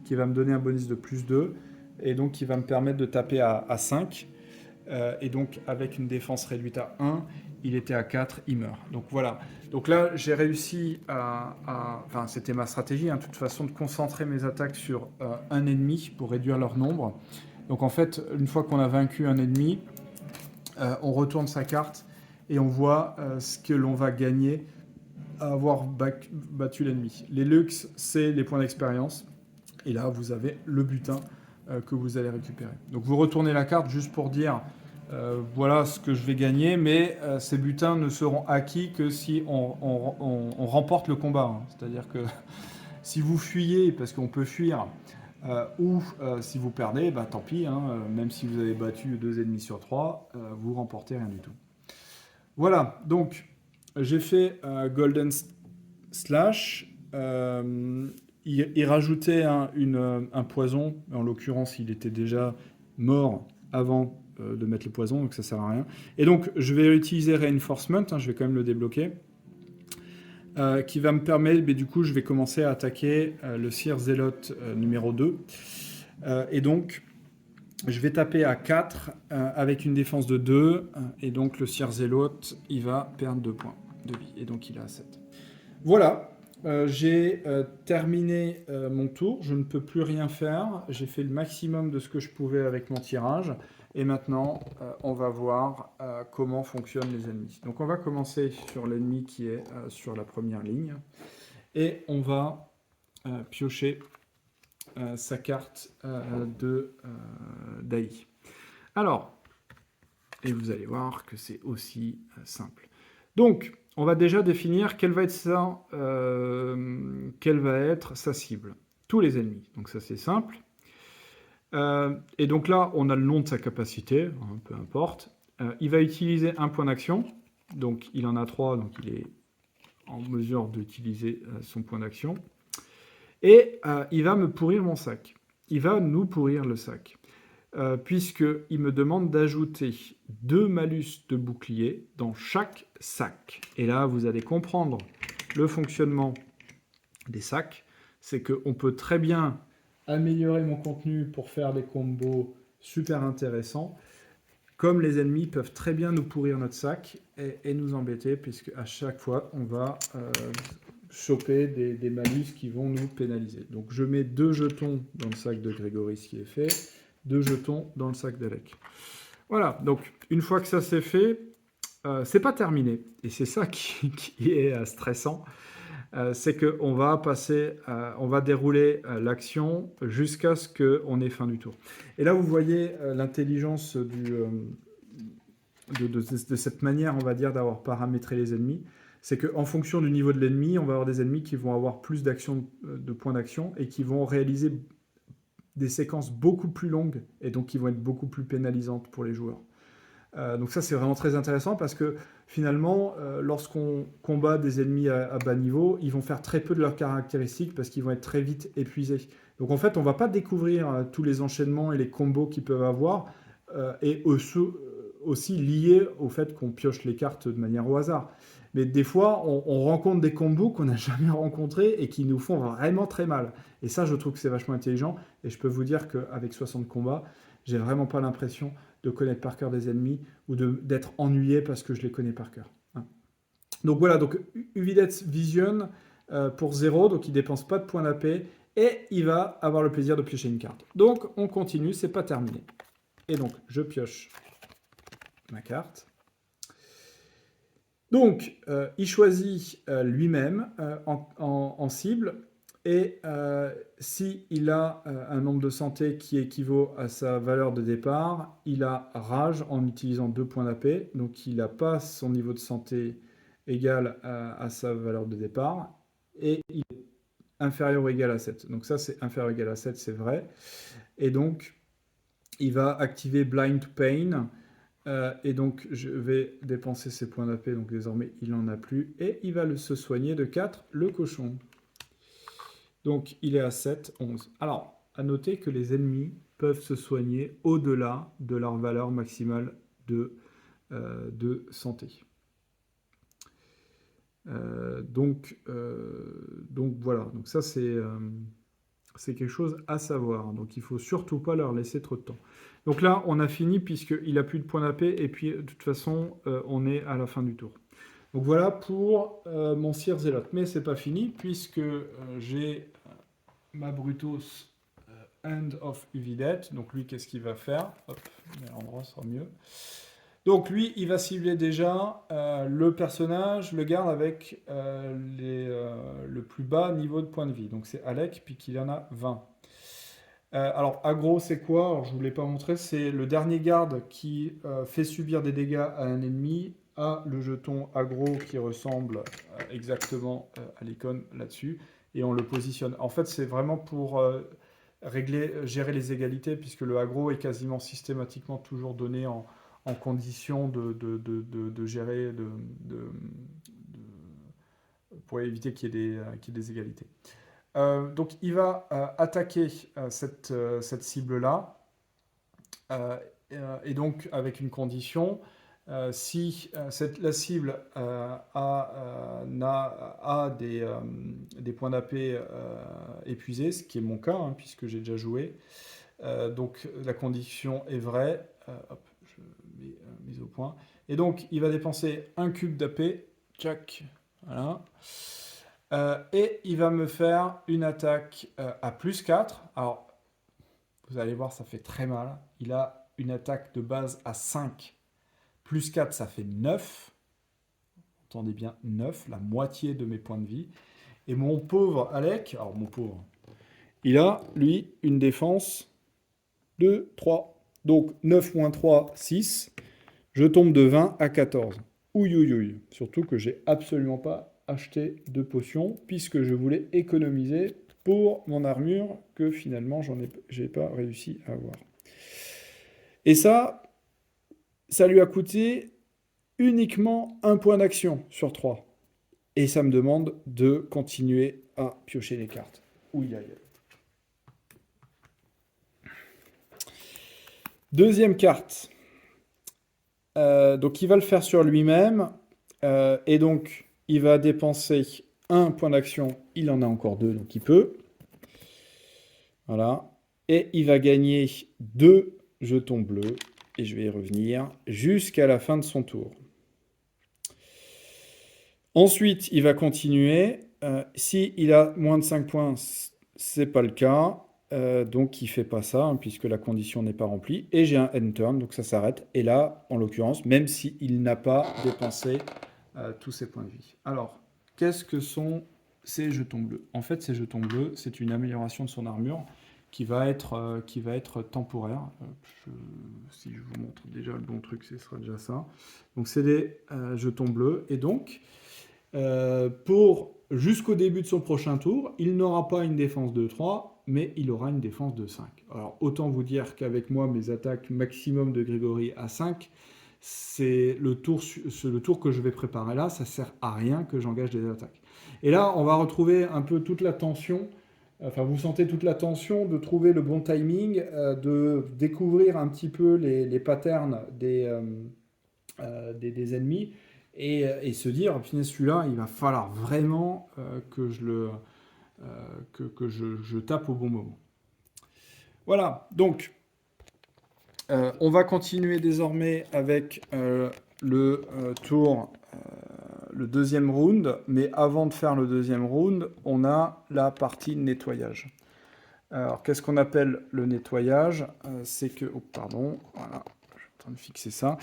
qui va me donner un bonus de +2, et donc qui va me permettre de taper à 5. Et donc avec une défense réduite à 1, il était à 4, il meurt. Donc voilà. Donc là, j'ai réussi enfin, c'était ma stratégie, hein, de toute façon, de concentrer mes attaques sur un ennemi pour réduire leur nombre. Donc en fait, une fois qu'on a vaincu un ennemi, on retourne sa carte et on voit ce que l'on va gagner à avoir battu l'ennemi. Les luxe, c'est les points d'expérience. Et là, vous avez le butin que vous allez récupérer. Donc vous retournez la carte juste pour dire voilà ce que je vais gagner, mais ces butins ne seront acquis que si on remporte le combat, hein. C'est-à-dire que si vous fuyez, parce qu'on peut fuir, ou si vous perdez, bah, tant pis, hein, même si vous avez battu 2 ennemis sur 3, vous remportez rien du tout. Voilà, donc j'ai fait Golden Slash. Il rajoutait un poison, en l'occurrence il était déjà mort avant de mettre le poison, donc ça sert à rien. Et donc je vais utiliser Reinforcement, hein, je vais quand même le débloquer, qui va me permettre, mais du coup je vais commencer à attaquer le Sir Zealot numéro 2. Et donc je vais taper à 4 avec une défense de 2, et donc le Sir Zealot il va perdre 2 points de vie, et donc il est à 7. Voilà. J'ai terminé mon tour, je ne peux plus rien faire, j'ai fait le maximum de ce que je pouvais avec mon tirage. Et maintenant, on va voir comment fonctionnent les ennemis. Donc on va commencer sur l'ennemi qui est sur la première ligne. Et on va piocher sa carte d'AI. Alors, et vous allez voir que c'est aussi simple. Donc, on va déjà définir quelle va être sa cible. Tous les ennemis. Donc ça, c'est simple. Et donc là, on a le nom de sa capacité, hein, peu importe. Il va utiliser un point d'action. Donc, il en a 3, donc il est en mesure d'utiliser son point d'action. Et il va me pourrir mon sac. Il va nous pourrir le sac. Puisqu'il me demande d'ajouter 2 malus de bouclier dans chaque sac. Et là, vous allez comprendre le fonctionnement des sacs. C'est qu'on peut très bien améliorer mon contenu pour faire des combos super intéressants, comme les ennemis peuvent très bien nous pourrir notre sac et nous embêter, puisque à chaque fois, on va choper des malus qui vont nous pénaliser. Donc je mets 2 jetons dans le sac de Grégory, ce qui est fait, 2 jetons dans le sac d'Alec. Voilà, donc une fois que ça c'est fait, c'est pas terminé. Et c'est ça qui est stressant. C'est qu'on va on va dérouler l'action jusqu'à ce qu'on ait fin du tour. Et là, vous voyez l'intelligence de cette manière, on va dire, d'avoir paramétré les ennemis. C'est qu'en fonction du niveau de l'ennemi, on va avoir des ennemis qui vont avoir plus de points d'action et qui vont réaliser des séquences beaucoup plus longues et donc qui vont être beaucoup plus pénalisantes pour les joueurs. Donc ça, c'est vraiment très intéressant parce que finalement, lorsqu'on combat des ennemis à bas niveau, ils vont faire très peu de leurs caractéristiques parce qu'ils vont être très vite épuisés. Donc en fait, on ne va pas découvrir tous les enchaînements et les combos qu'ils peuvent avoir et aussi liés au fait qu'on pioche les cartes de manière au hasard. Mais des fois, on rencontre des combos qu'on n'a jamais rencontrés et qui nous font vraiment très mal. Et ça, je trouve que c'est vachement intelligent. Et je peux vous dire qu'avec 60 combats, j'ai vraiment pas l'impression de connaître par cœur des ennemis ou d'être ennuyé parce que je les connais par cœur. Donc voilà, donc Uvidet's Vision pour 0, donc il dépense pas de points d'AP et il va avoir le plaisir de piocher une carte. Donc on continue, c'est pas terminé. Et donc je pioche ma carte. Donc il choisit lui-même en cible. Et s'il a un nombre de santé qui équivaut à sa valeur de départ, il a rage en utilisant 2 points d'AP. Donc il n'a pas son niveau de santé égal à sa valeur de départ. Et il est inférieur ou égal à 7. Donc ça, c'est inférieur ou égal à 7, c'est vrai. Et donc, il va activer Blind Pain. Et donc, je vais dépenser ses points d'AP. Donc désormais, il n'en a plus. Et il va se soigner de 4, le cochon. Donc, il est à 7, 11. Alors, à noter que les ennemis peuvent se soigner au-delà de leur valeur maximale de santé. Donc voilà, donc ça c'est quelque chose à savoir. Donc il ne faut surtout pas leur laisser trop de temps. Donc là, on a fini puisqu'il n'a plus de points d'AP et puis de toute façon, on est à la fin du tour. Donc voilà pour mon Sir Zélote. Mais c'est pas fini puisque j'ai ma Brutus End of Uvidet. Donc lui, qu'est-ce qu'il va faire? Hop, l'endroit sera mieux. Donc lui, il va cibler déjà le personnage, le garde avec le plus bas niveau de points de vie. Donc c'est Alec, puis qu'il en a 20. Alors aggro, c'est quoi? Alors je ne vous l'ai pas montré, c'est le dernier garde qui fait subir des dégâts à un ennemi a le jeton aggro qui ressemble exactement à l'icône là-dessus, et on le positionne. En fait, c'est vraiment pour gérer les égalités, puisque le aggro est quasiment systématiquement toujours donné en condition de gérer, pour éviter qu'il y ait des égalités. Donc il va attaquer cette cible-là, et donc avec une condition, si la cible a des points d'AP épuisés, ce qui est mon cas, hein, puisque j'ai déjà joué, donc la condition est vraie. Hop, je mets mise au point. Et donc il va dépenser un cube d'AP, tchac, voilà. Et il va me faire une attaque à plus 4. Alors, vous allez voir, ça fait très mal. Il a une attaque de base à 5, plus 4, ça fait 9. Entendez bien, 9, la moitié de mes points de vie. Et mon pauvre Alec, alors mon pauvre, il a, lui, une défense de 3. Donc 9 moins 3, 6. Je tombe de 20 à 14. Ouïe, ouïe, ouïe. Surtout que j'ai absolument pas acheté de potions, puisque je voulais économiser pour mon armure, que finalement, j'ai pas réussi à avoir. Et ça lui a coûté uniquement un point d'action sur 3. Et ça me demande de continuer à piocher les cartes. Ouïe, aïe, aïe. Deuxième carte. Donc il va le faire sur lui-même. Et donc il va dépenser un point d'action. Il en a encore 2, donc il peut. Voilà. Et il va gagner 2 jetons bleus. Et je vais y revenir jusqu'à la fin de son tour. Ensuite, il va continuer. S'il a moins de 5 points, c'est pas le cas. Donc, il fait pas ça, hein, puisque la condition n'est pas remplie. Et j'ai un end turn, donc ça s'arrête. Et là, en l'occurrence, même s'il n'a pas dépensé tous ses points de vie. Alors, qu'est-ce que sont ces jetons bleus? En fait, ces jetons bleus, c'est une amélioration de son armure qui va être temporaire. Si je vous montre déjà le bon truc, ce sera déjà ça. Donc, c'est des jetons bleus. Et donc, jusqu'au début de son prochain tour, il n'aura pas une défense de 3, mais il aura une défense de 5. Alors, autant vous dire qu'avec moi, mes attaques maximum de Grégory à 5, c'est le tour que je vais préparer là, ça sert à rien que j'engage des attaques. Et là, on va retrouver un peu toute la tension, enfin vous sentez toute la tension de trouver le bon timing, de découvrir un petit peu les patterns des ennemis, et se dire, punaise, celui-là, il va falloir vraiment que je tape au bon moment. Voilà, donc on va continuer désormais avec le tour, le deuxième round, mais avant de faire le deuxième round, on a la partie nettoyage. Alors, qu'est-ce qu'on appelle le nettoyage? C'est que, oh, pardon, voilà, je suis en train de fixer ça.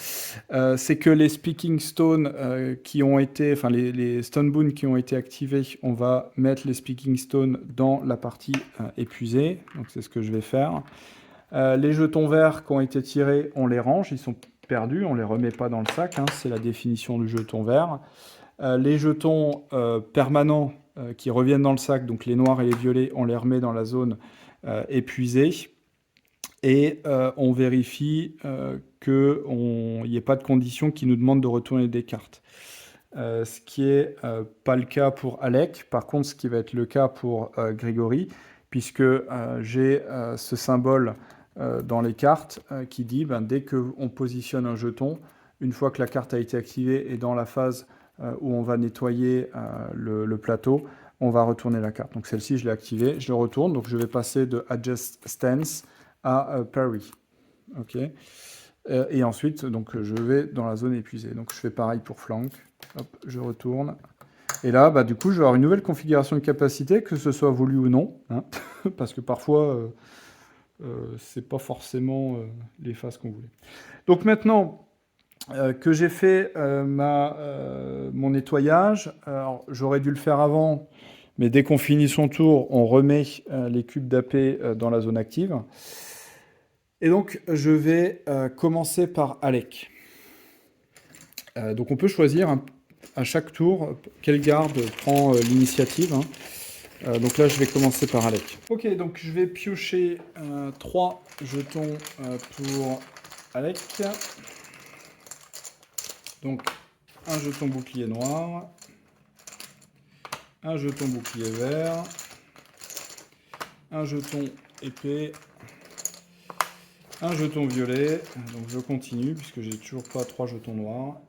C'est que les speaking stones qui ont été, enfin les stone boons qui ont été activés, on va mettre les speaking stones dans la partie épuisée. Donc c'est ce que je vais faire. Les jetons verts qui ont été tirés, on les range, ils sont perdus, on les remet pas dans le sac, hein, c'est la définition du jeton vert. Les jetons permanents qui reviennent dans le sac, donc les noirs et les violets, on les remet dans la zone épuisée. Et on vérifie qu'il n'y ait pas de conditions qui nous demandent de retourner des cartes. Ce qui n'est pas le cas pour Alec. Par contre, ce qui va être le cas pour Grégory, puisque j'ai ce symbole dans les cartes qui dit dès qu'on positionne un jeton, une fois que la carte a été activée et dans la phase où on va nettoyer le plateau, on va retourner la carte. Donc celle-ci, je l'ai activée, je le retourne. Donc je vais passer de Adjust Stance à Parry. Ok. Et ensuite, donc, je vais dans la zone épuisée. Donc je fais pareil pour flank. Hop, je retourne. Et là, du coup, je vais avoir une nouvelle configuration de capacité, que ce soit voulu ou non. Hein, parce que parfois, c'est pas forcément les phases qu'on voulait. Donc maintenant que j'ai fait mon nettoyage, j'aurais dû le faire avant, mais dès qu'on finit son tour, on remet les cubes d'AP dans la zone active. Et donc, je vais commencer par Alec. Donc, on peut choisir à chaque tour quelle garde prend l'initiative. Hein. Donc là, je vais commencer par Alec. Ok, donc je vais piocher 3 jetons pour Alec. Donc, un jeton bouclier noir, un jeton bouclier vert, un jeton épée, un jeton violet, donc je continue puisque j'ai toujours pas 3 jetons noirs,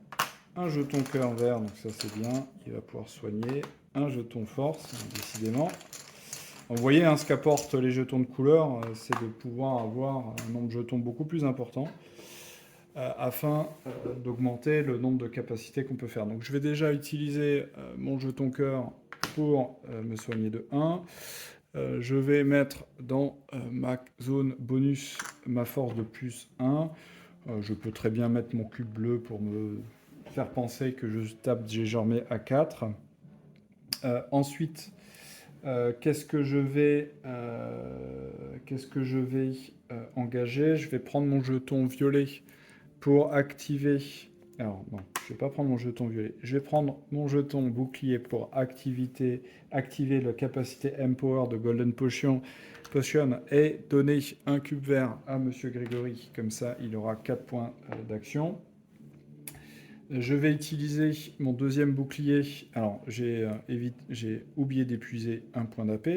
un jeton cœur vert, donc ça c'est bien, il va pouvoir soigner, un jeton force, décidément. Donc, vous voyez, ce qu'apportent les jetons de couleur, c'est de pouvoir avoir un nombre de jetons beaucoup plus important afin d'augmenter le nombre de capacités qu'on peut faire. Donc je vais déjà utiliser mon jeton cœur pour me soigner de 1. Je vais mettre dans ma zone bonus ma force de plus 1. Je peux très bien mettre mon cube bleu pour me faire penser que je tape désormais à 4. Ensuite, qu'est-ce que je vais engager? Je vais prendre mon jeton violet pour activer. Alors, non, je ne vais pas prendre mon jeton violet. Je vais prendre mon jeton bouclier pour activer la capacité Empower de Golden Potion et donner un cube vert à Monsieur Grégory. Comme ça, il aura 4 points d'action. Je vais utiliser mon deuxième bouclier. Alors, j'ai oublié d'épuiser un point d'AP,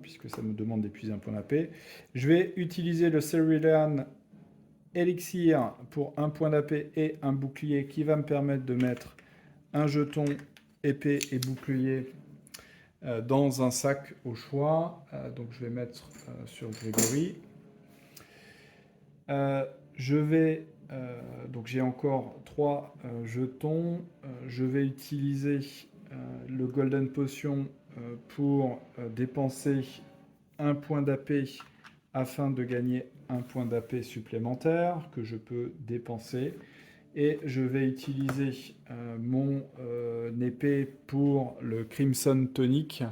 puisque ça me demande d'épuiser un point d'AP. Je vais utiliser le Cerulean Elixir pour un point d'AP et un bouclier qui va me permettre de mettre un jeton épée et bouclier dans un sac au choix. Donc, je vais mettre sur Grégory. Donc j'ai encore 3 jetons. Je vais utiliser le Golden Potion pour dépenser un point d'AP afin de gagner un point d'AP supplémentaire que je peux dépenser. Et je vais utiliser mon épée pour le Crimson Tonic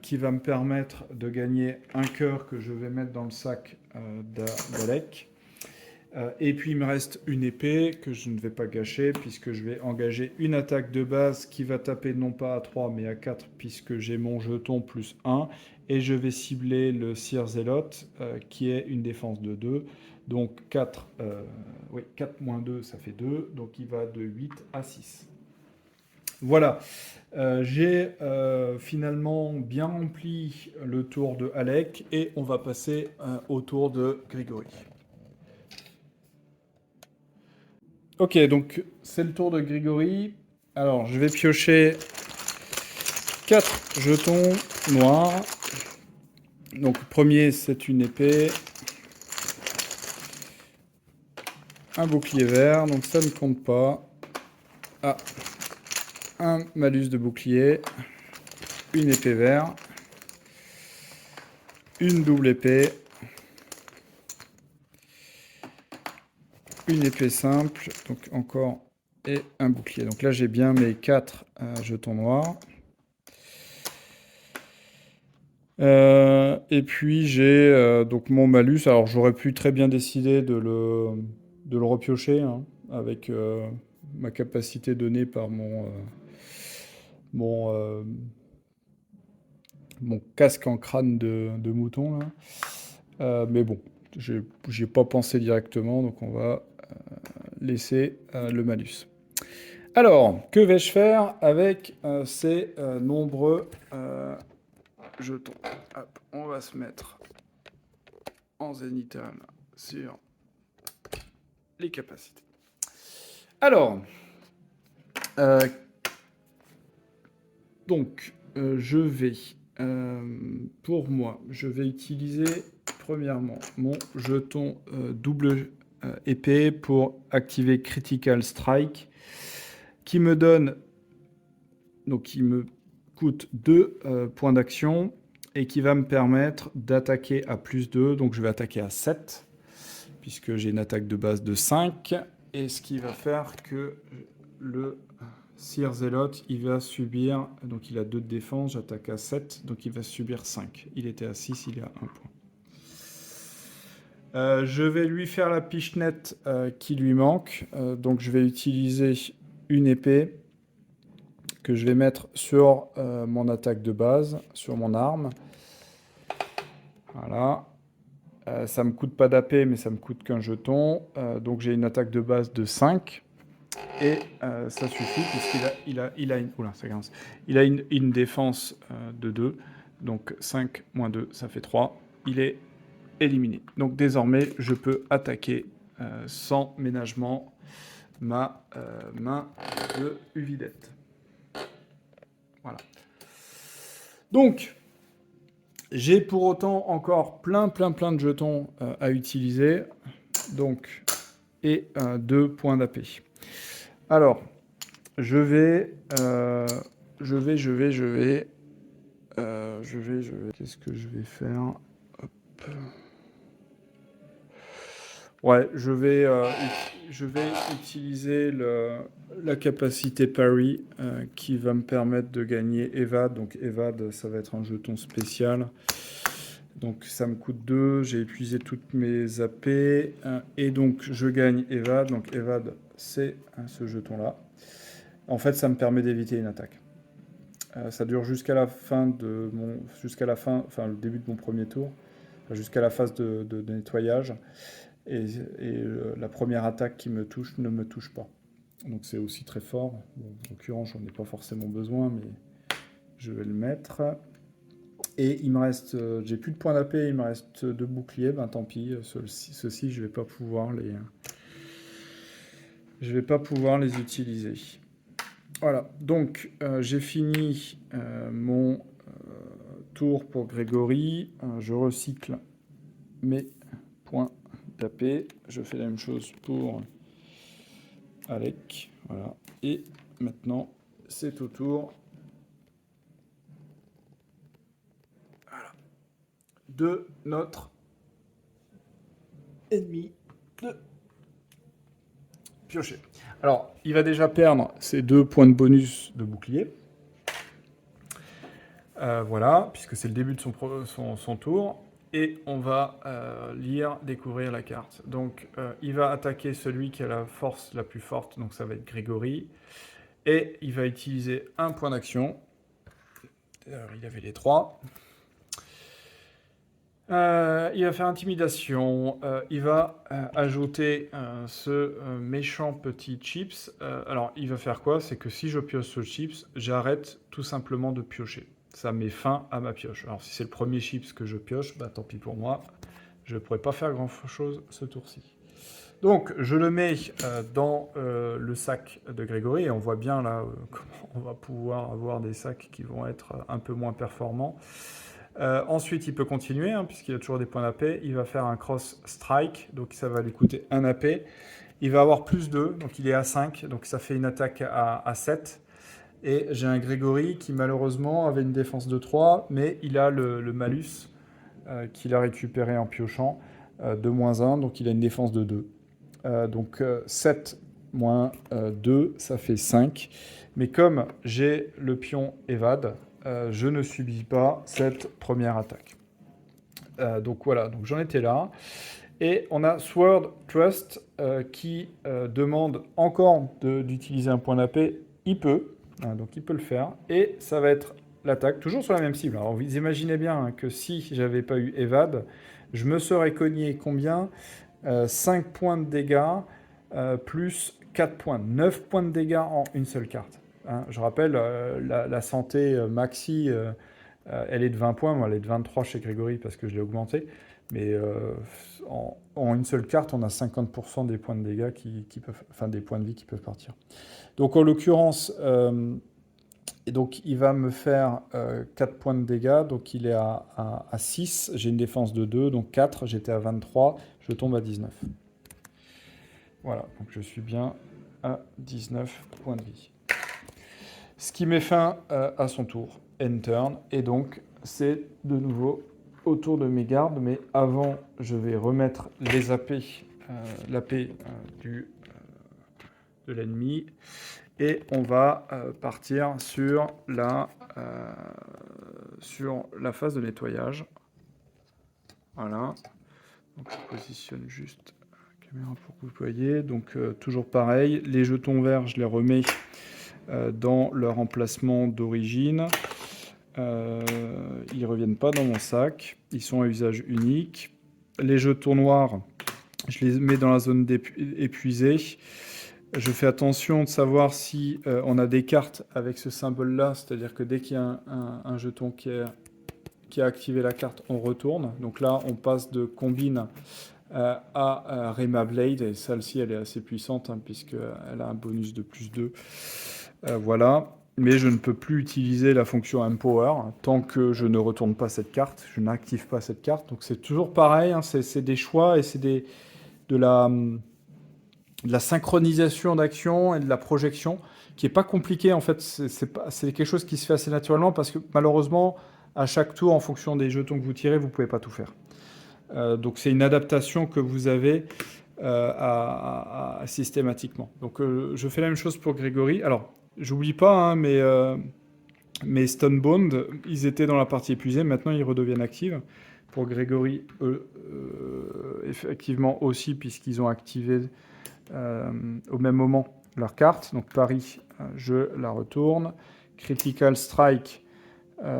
qui va me permettre de gagner un cœur que je vais mettre dans le sac d'Alec. Et puis il me reste une épée que je ne vais pas gâcher puisque je vais engager une attaque de base qui va taper non pas à 3 mais à 4 puisque j'ai mon jeton plus 1 et je vais cibler le Seer Zealot qui est une défense de 2. Donc 4 moins 2 ça fait 2, donc il va de 8 à 6. Voilà, j'ai finalement bien rempli le tour de Alec et on va passer au tour de Grégory. Ok, donc c'est le tour de Grégory. Alors, je vais piocher 4 jetons noirs. Donc, le premier, c'est une épée. Un bouclier vert, donc ça ne compte pas. Ah, un malus de bouclier. Une épée verte. Une double épée. Une épée simple, donc encore, et un bouclier. Donc là, j'ai bien mes 4 jetons noirs. Et puis, j'ai donc mon malus. Alors, j'aurais pu très bien décider de le repiocher avec ma capacité donnée par mon casque en crâne de mouton. Là. Mais bon, j'ai pas pensé directement, donc on va laisser le malus. Alors, que vais-je faire avec ces nombreux jetons? Hop, on va se mettre en zénithal sur les capacités. Alors, je vais, pour moi, je vais utiliser premièrement mon jeton double épée pour activer Critical Strike, qui me donne, donc qui me coûte 2 points d'action et qui va me permettre d'attaquer à plus 2. Donc je vais attaquer à 7, puisque j'ai une attaque de base de 5. Et ce qui va faire que le Seer Zealot, il va subir, donc il a 2 de défense, j'attaque à 7, donc il va subir 5. Il était à 6, il est à 1 point. Je vais lui faire la pichenette qui lui manque. Donc je vais utiliser une épée que je vais mettre sur mon attaque de base, sur mon arme. Voilà. Ça ne me coûte pas d'AP, mais ça me coûte qu'un jeton. Donc j'ai une attaque de base de 5. Et ça suffit, puisqu'il a une défense de 2. Donc 5 moins 2, ça fait 3. Il est éliminé. Donc désormais, je peux attaquer sans ménagement ma main de Uvidette. Voilà. Donc, j'ai pour autant encore plein de jetons à utiliser. Donc, et 2 points d'AP. Alors, je vais Qu'est-ce que je vais faire? Hop. Ouais, je vais utiliser la capacité Parry qui va me permettre de gagner Evad. Donc Evad, ça va être un jeton spécial. Donc ça me coûte 2, j'ai épuisé toutes mes AP. Et donc je gagne Evad. Donc Evad, c'est ce jeton-là. En fait, ça me permet d'éviter une attaque. Ça dure jusqu'à la fin enfin le début de mon premier tour, jusqu'à la phase de nettoyage. Et la première attaque qui me touche ne me touche pas. Donc c'est aussi très fort. Bon, en l'occurrence, j'en ai pas forcément besoin, mais je vais le mettre. Et il me reste, j'ai plus de points d'AP, il me reste 2 boucliers. Ben tant pis, ceux-ci, je vais pas pouvoir les utiliser. Voilà. Donc j'ai fini mon tour pour Grégory. Je recycle mes points d'AP. Je fais la même chose pour Alec. Voilà. Et maintenant, c'est au tour de notre ennemi de piocher. Alors, il va déjà perdre ses 2 points de bonus de bouclier. Voilà, puisque c'est le début de son tour. Et on va découvrir la carte. Donc, il va attaquer celui qui a la force la plus forte, donc ça va être Grégory. Et il va utiliser un point d'action. Il avait les 3. Il va faire intimidation. Il va ajouter ce méchant petit chips. Alors, il va faire quoi? C'est que si je pioche ce chips, j'arrête tout simplement de piocher. Ça met fin à ma pioche. Alors, si c'est le premier chips que je pioche, bah tant pis pour moi. Je ne pourrai pas faire grand-chose ce tour-ci. Donc, je le mets dans le sac de Grégory. Et on voit bien là comment on va pouvoir avoir des sacs qui vont être un peu moins performants. Ensuite, il peut continuer, puisqu'il a toujours des points d'AP. Il va faire un cross strike, donc ça va lui coûter 1 AP. Il va avoir plus 2, donc il est à 5, donc ça fait une attaque à 7. Et j'ai un Grégory qui malheureusement avait une défense de 3, mais il a le malus qu'il a récupéré en piochant de -1, donc il a une défense de 2. Donc 7 moins 2, ça fait 5. Mais comme j'ai le pion Evad, je ne subis pas cette première attaque. Donc voilà, donc j'en étais là. Et on a Sword Trust qui demande encore d'utiliser un point d'AP. Il peut, donc il peut le faire. Et ça va être l'attaque, toujours sur la même cible. Alors vous imaginez bien que si j'avais pas eu Evad, je me serais cogné combien 5 points de dégâts plus 4 points. 9 points de dégâts en une seule carte. Je rappelle, la santé maxi, elle est de 20 points. Moi, elle est de 23 chez Grégory parce que je l'ai augmenté. Mais en une seule carte, on a 50% des points de dégâts des points de vie qui peuvent partir. Donc en l'occurrence, donc il va me faire 4 points de dégâts. Donc il est à 6. J'ai une défense de 2, donc 4. J'étais à 23. Je tombe à 19. Voilà, donc je suis bien à 19 points de vie. Ce qui met fin à son tour, end turn, et donc c'est de nouveau au tour de mes gardes, mais avant je vais remettre les AP, l'AP de l'ennemi, et on va partir sur la phase de nettoyage. Voilà, donc je positionne juste la caméra pour que vous voyez, donc toujours pareil, les jetons verts je les remets dans leur emplacement d'origine. Ils ne reviennent pas dans mon sac. Ils sont à usage unique. Les jetons noirs, je les mets dans la zone épuisée. Je fais attention de savoir si on a des cartes avec ce symbole-là, c'est-à-dire que dès qu'il y a un jeton qui a activé la carte, on retourne. Donc là, on passe de combine à Rema Blade, et celle-ci, elle est assez puissante, puisqu'elle a un bonus de +2. Voilà, mais je ne peux plus utiliser la fonction Empower tant que je ne retourne pas cette carte, je n'active pas cette carte. Donc c'est toujours pareil, c'est des choix et c'est de la synchronisation d'action et de la projection qui n'est pas compliqué en fait. C'est quelque chose qui se fait assez naturellement parce que malheureusement, à chaque tour, en fonction des jetons que vous tirez, vous ne pouvez pas tout faire. Donc c'est une adaptation que vous avez systématiquement. Donc je fais la même chose pour Grégory. Alors, j'oublie pas, hein, mes Stonebound, ils étaient dans la partie épuisée, maintenant ils redeviennent actifs. Pour Grégory, effectivement aussi, puisqu'ils ont activé au même moment leur carte. Donc Paris, je la retourne. Critical Strike,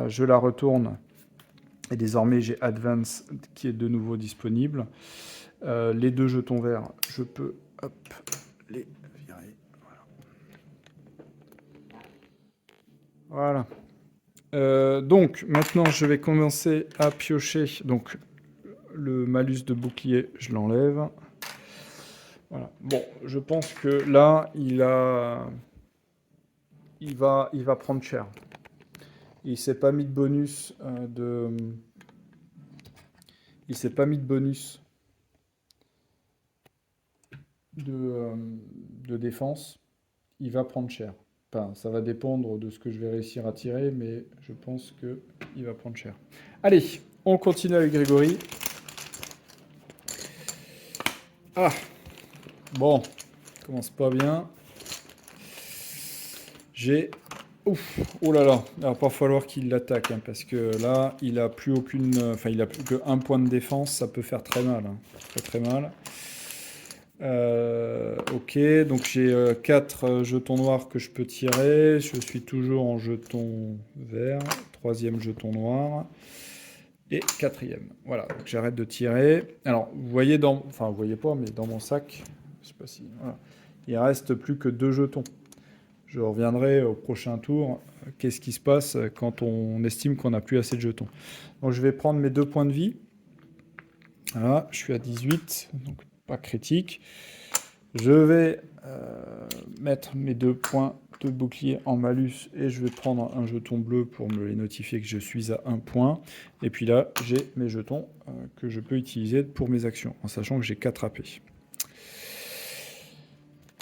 je la retourne. Et désormais, j'ai Advance qui est de nouveau disponible. Les 2 jetons verts, je peux les virer. Voilà. Donc, maintenant, je vais commencer à piocher. Donc, le malus de bouclier, je l'enlève. Voilà. Bon, je pense que là, il va prendre cher. Il s'est pas mis de bonus Il s'est pas mis de bonus de défense. Il va prendre cher. Enfin, ça va dépendre de ce que je vais réussir à tirer, mais je pense qu'il va prendre cher. Allez, on continue avec Grégory. Ah, bon, commence pas bien. J'ai... Ouf, oh là là, alors il va falloir qu'il l'attaque, hein, parce que là, il a plus aucune... Enfin, il a plus qu'un point de défense, ça peut faire très mal. Hein. Très très mal. Ok, donc j'ai 4 jetons noirs que je peux tirer. Je suis toujours en jeton vert. 3e jeton noir. Et 4e. Voilà, donc j'arrête de tirer. Alors, vous voyez Enfin, vous voyez pas, mais dans mon sac, je sais pas si... Voilà. Il reste plus que 2 jetons. Je reviendrai au prochain tour. Qu'est-ce qui se passe quand on estime qu'on n'a plus assez de jetons? Donc, je vais prendre mes 2 points de vie. Voilà, je suis à 18, donc pas critique. Je vais mettre mes 2 points de bouclier en malus et je vais prendre un jeton bleu pour me les notifier que je suis à 1 point. Et puis là, j'ai mes jetons que je peux utiliser pour mes actions, en sachant que j'ai 4 AP.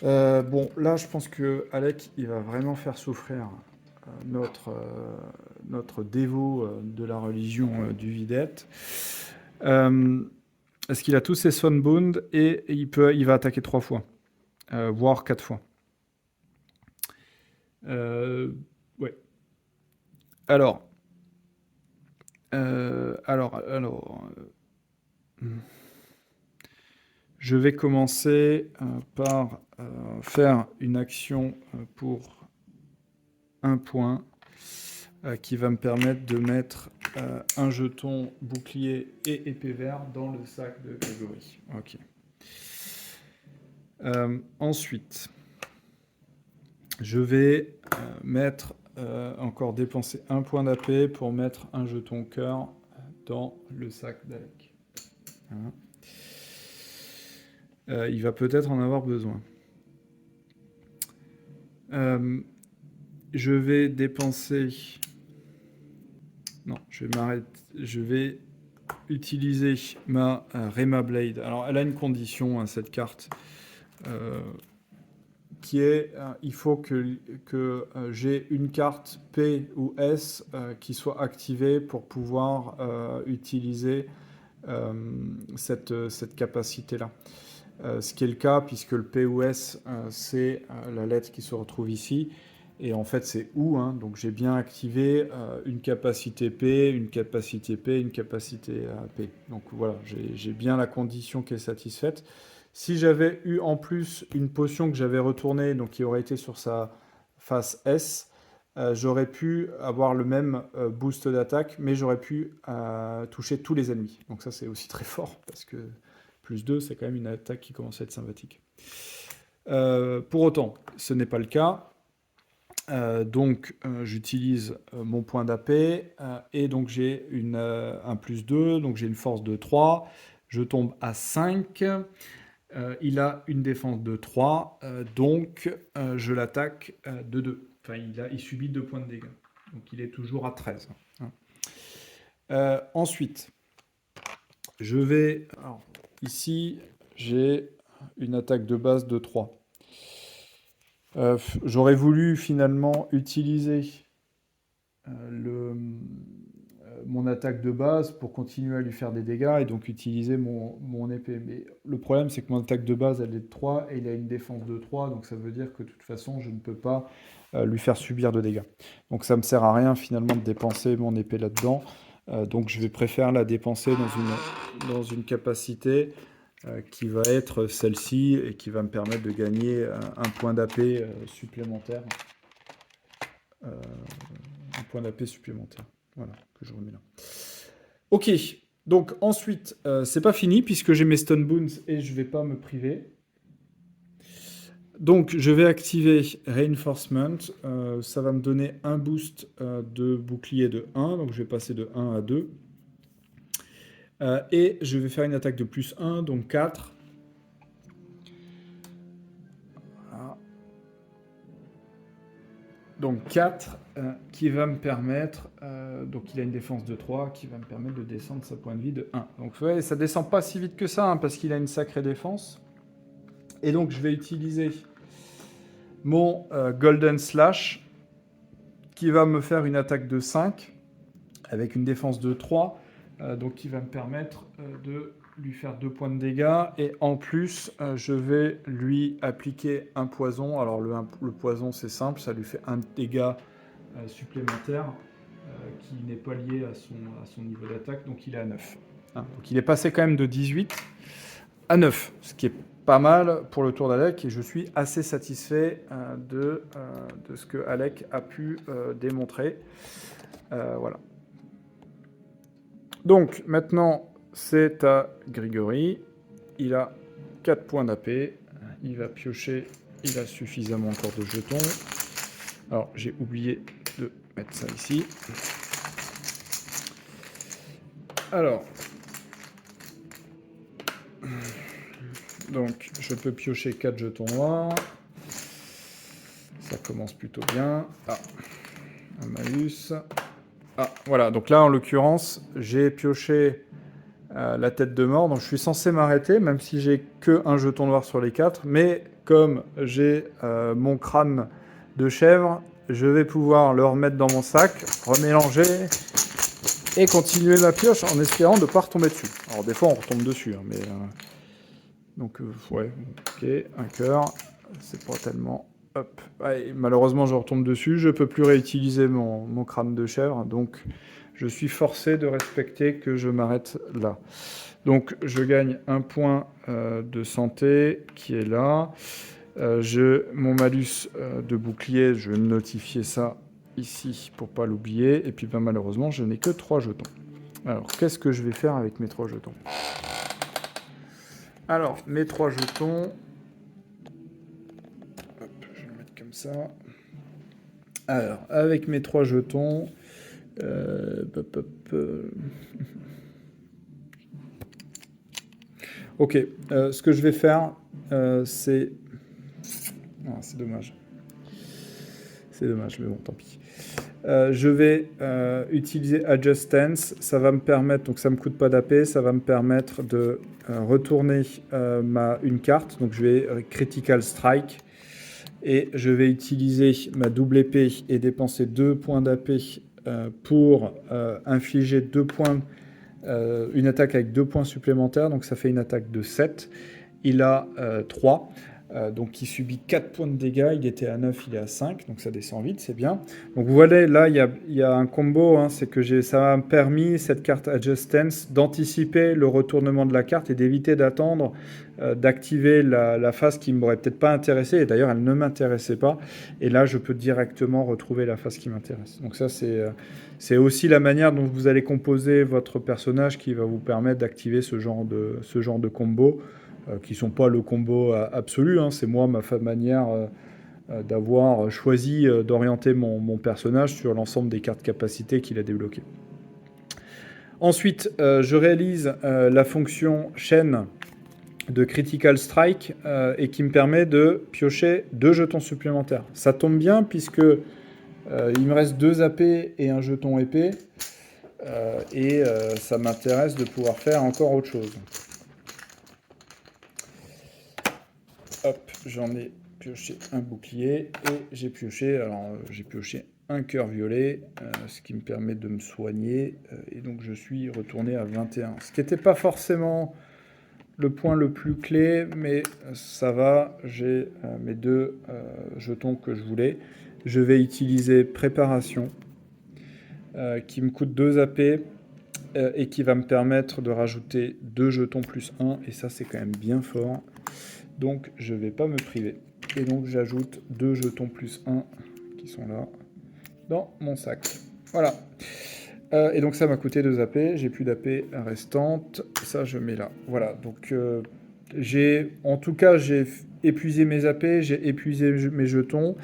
Bon, là, je pense que Alec, il va vraiment faire souffrir notre dévot de la religion du Vidette. Parce qu'il a tous ses Sunbound et il va attaquer 3 fois, voire 4 fois. Ouais. Alors, je vais commencer par faire une action pour 1 point qui va me permettre de mettre un jeton bouclier et épée vert dans le sac de Grégory. Ok. Ensuite, je vais encore dépenser 1 point d'AP pour mettre un jeton cœur dans le sac d'Alec. Voilà. Il va peut-être en avoir besoin. Je vais dépenser... Non, je vais m'arrêter. Je vais utiliser ma Rema Blade. Alors, elle a une condition, hein, cette carte, qui est il faut que j'ai une carte P ou S qui soit activée pour pouvoir utiliser cette capacité-là. Ce qui est le cas, puisque le P ou S, c'est la lettre qui se retrouve ici. Et en fait, c'est OU, hein, donc j'ai bien activé une capacité P, une capacité P, une capacité P. Donc voilà, j'ai bien la condition qui est satisfaite. Si j'avais eu en plus une potion que j'avais retournée, donc qui aurait été sur sa face S, j'aurais pu avoir le même boost d'attaque, mais j'aurais pu toucher tous les ennemis. Donc ça, c'est aussi très fort, parce que plus 2, c'est quand même une attaque qui commence à être sympathique. Pour autant, ce n'est pas le cas. Donc, j'utilise mon point d'AP, et donc j'ai un plus 2, donc j'ai une force de 3. Je tombe à 5. Il a une défense de 3, donc je l'attaque de 2. Enfin, il subit 2 points de dégâts. Donc, il est toujours à 13. Ensuite, je vais... Alors, ici, j'ai une attaque de base de 3. J'aurais voulu finalement utiliser mon attaque de base pour continuer à lui faire des dégâts et donc utiliser mon épée. Mais le problème, c'est que mon attaque de base, elle est de 3 et il a une défense de 3, donc ça veut dire que de toute façon, je ne peux pas lui faire subir de dégâts. Donc ça me sert à rien finalement de dépenser mon épée là-dedans. Donc je vais préférer la dépenser dans une capacité qui va être celle-ci et qui va me permettre de gagner un point d'AP supplémentaire. Un point d'AP supplémentaire. Voilà, que je remets là. Ok, donc ensuite, c'est pas fini puisque j'ai mes Stone Boons et je vais pas me priver. Donc je vais activer Reinforcement. Ça va me donner un boost de bouclier de 1, donc je vais passer de 1 à 2. Et je vais faire une attaque de plus 1, donc 4. Voilà. Donc 4 qui va me permettre, donc il a une défense de 3 qui va me permettre de descendre sa point de vie de 1. Donc ouais, ça descend pas si vite que ça hein, parce qu'il a une sacrée défense. Et donc je vais utiliser mon Golden Slash qui va me faire une attaque de 5 avec une défense de 3, donc qui va me permettre de lui faire 2 points de dégâts et en plus je vais lui appliquer un poison. Alors le poison c'est simple, ça lui fait un dégât supplémentaire qui n'est pas lié à son niveau d'attaque, donc il est à 9. Hein, donc il est passé quand même de 18 à 9, ce qui est pas mal pour le tour d'Alec et je suis assez satisfait de ce que Alec a pu démontrer. Voilà. Donc maintenant c'est à Grigory. Il a 4 points d'AP. Il va piocher. Il a suffisamment encore de jetons. Alors j'ai oublié de mettre ça ici. Alors. Donc je peux piocher 4 jetons noirs. Ça commence plutôt bien. Ah, un malus. Ah, voilà. Donc là, en l'occurrence, j'ai pioché la tête de mort. Donc je suis censé m'arrêter, même si j'ai que un jeton noir sur les 4. Mais comme j'ai mon crâne de chèvre, je vais pouvoir le remettre dans mon sac, remélanger et continuer ma pioche en espérant de ne pas retomber dessus. Alors des fois, on retombe dessus, hein, mais... Donc, ouais, ok, un cœur, c'est pas tellement... Hop, ouais, malheureusement, je retombe dessus, je peux plus réutiliser mon crâne de chèvre, donc je suis forcé de respecter que je m'arrête là. Donc, je gagne un point de santé qui est là. Mon malus de bouclier, je vais me notifier ça ici pour pas l'oublier. Et puis, ben, malheureusement, je n'ai que 3 jetons. Alors, qu'est-ce que je vais faire avec mes 3 jetons ? Alors, mes 3 jetons. Hop, je vais le mettre comme ça. Alors, avec mes 3 jetons. Ok, ce que je vais faire, c'est... Ah, c'est dommage. C'est dommage, mais bon, tant pis. Je vais utiliser Adjust Stance. Ça va me permettre, donc ça ne me coûte pas d'AP, ça va me permettre de retourner une carte. Donc je vais Critical Strike. Et je vais utiliser ma double épée et dépenser 2 points d'AP pour infliger 2 points, une attaque avec 2 points supplémentaires. Donc ça fait une attaque de 7. Il a 3. Donc il subit 4 points de dégâts, il était à 9, il est à 5, donc ça descend vite, c'est bien. Donc vous voyez, là, il y a un combo, hein, c'est que ça m'a permis, cette carte Adjust Stance, d'anticiper le retournement de la carte et d'éviter d'attendre, d'activer la phase qui ne m'aurait peut-être pas intéressé, et d'ailleurs elle ne m'intéressait pas, et là je peux directement retrouver la phase qui m'intéresse. Donc ça c'est aussi la manière dont vous allez composer votre personnage qui va vous permettre d'activer ce genre de combo. Qui ne sont pas le combo absolu, hein. C'est moi, ma manière d'avoir choisi d'orienter mon personnage sur l'ensemble des cartes capacités qu'il a débloquées. Ensuite, je réalise la fonction chaîne de Critical Strike et qui me permet de piocher 2 jetons supplémentaires. Ça tombe bien puisque il me reste 2 AP et un jeton épée et ça m'intéresse de pouvoir faire encore autre chose. Hop, j'en ai pioché un bouclier et j'ai pioché un cœur violet, ce qui me permet de me soigner. Et donc je suis retourné à 21. Ce qui n'était pas forcément le point le plus clé, mais ça va. J'ai mes deux jetons que je voulais. Je vais utiliser préparation, qui me coûte 2 AP et qui va me permettre de rajouter 2 jetons plus 1. Et ça, c'est quand même bien fort. Donc je ne vais pas me priver. Et donc j'ajoute 2 jetons plus 1 qui sont là dans mon sac. Voilà. Et donc ça m'a coûté 2 AP. J'ai plus d'AP restantes. Ça, je mets là. Voilà. Donc en tout cas, j'ai épuisé mes AP, j'ai épuisé mes jetons.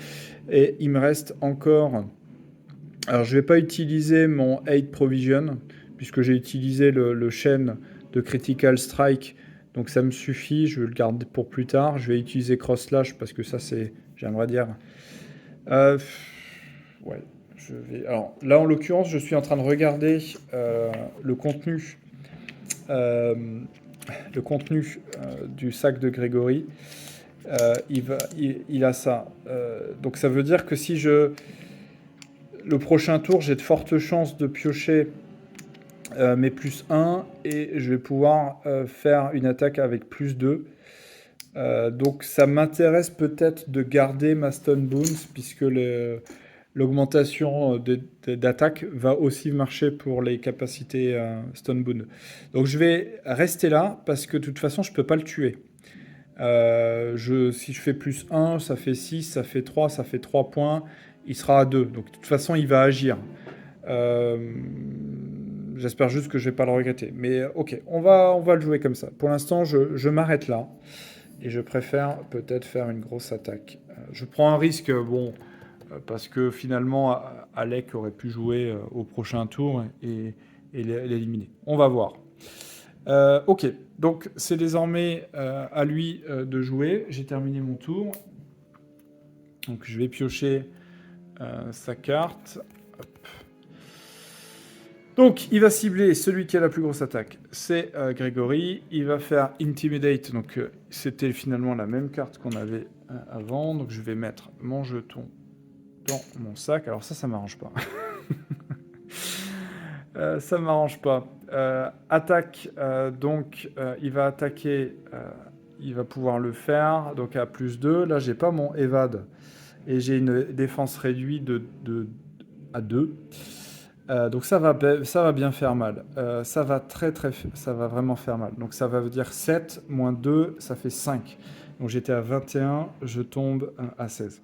Et il me reste encore... Alors, je ne vais pas utiliser mon Aid Provision, puisque j'ai utilisé le chaîne de Critical Strike. Donc ça me suffit, je vais le garder pour plus tard. Je vais utiliser Cross Slash, parce que ça, c'est... J'aimerais dire... ouais, je vais... Alors, là, en l'occurrence, je suis en train de regarder le contenu... du sac de Grégory. Il a ça. Donc ça veut dire que si je... Le prochain tour, j'ai de fortes chances de piocher mes plus 1 et je vais pouvoir faire une attaque avec plus 2. Donc ça m'intéresse peut-être de garder ma Stone Boons puisque l'augmentation d'attaque va aussi marcher pour les capacités Stone Boon. Donc je vais rester là parce que de toute façon je ne peux pas le tuer. Si je fais plus 1, ça fait 6, ça fait 3, ça fait 3 points. Il sera à 2. Donc de toute façon, il va agir. J'espère juste que je ne vais pas le regretter. Mais ok, on va le jouer comme ça. Pour l'instant, je m'arrête là. Et je préfère peut-être faire une grosse attaque. Je prends un risque, parce que finalement, Alec aurait pu jouer au prochain tour et l'éliminer. On va voir. Ok, donc c'est désormais à lui de jouer. J'ai terminé mon tour. Donc je vais piocher sa carte. Hop. Donc il va cibler celui qui a la plus grosse attaque. C'est Grégory. Il va faire Intimidate. Donc c'était finalement la même carte qu'on avait avant. Donc je vais mettre mon jeton dans mon sac. Alors ça m'arrange pas. Ça m'arrange pas. Attaque, donc il va attaquer, il va pouvoir le faire, donc à plus 2. Là, j'ai pas mon évade et j'ai une défense réduite à 2. Donc ça va bien faire mal. Ça va vraiment faire mal. Donc ça va dire 7 moins 2, ça fait 5. Donc j'étais à 21, je tombe à 16.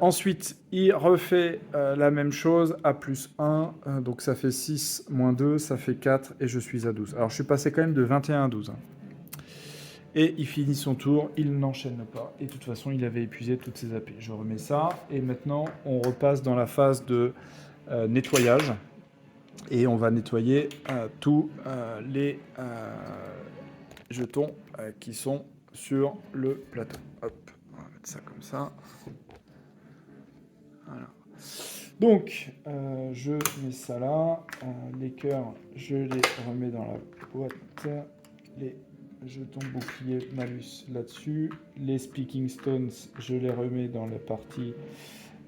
Ensuite, il refait la même chose à plus 1, donc ça fait 6 moins 2, ça fait 4, et je suis à 12. Alors je suis passé quand même de 21 à 12. Et il finit son tour, il n'enchaîne pas, et de toute façon il avait épuisé toutes ses AP. Je remets ça, et maintenant on repasse dans la phase de nettoyage, et on va nettoyer tous les jetons qui sont sur le plateau. Hop, on va mettre ça comme ça. Voilà. Donc, je mets ça là. Les cœurs, je les remets dans la boîte. Les jetons bouclier malus là-dessus. Les Speaking Stones, je les remets dans la partie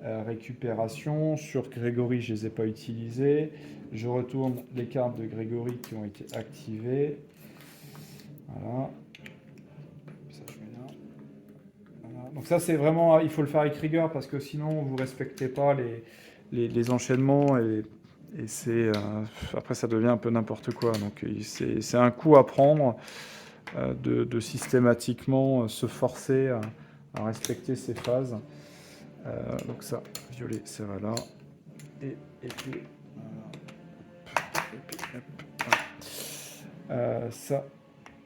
récupération. Sur Grégory, je ne les ai pas utilisés. Je retourne les cartes de Grégory qui ont été activées. Voilà. Donc ça, c'est vraiment... Il faut le faire avec rigueur parce que sinon, vous ne respectez pas les enchaînements et c'est... après, ça devient un peu n'importe quoi. Donc c'est un coup à prendre de systématiquement se forcer à respecter ces phases. Donc ça, violet, ça va là. Et puis... Et puis hop. Ça,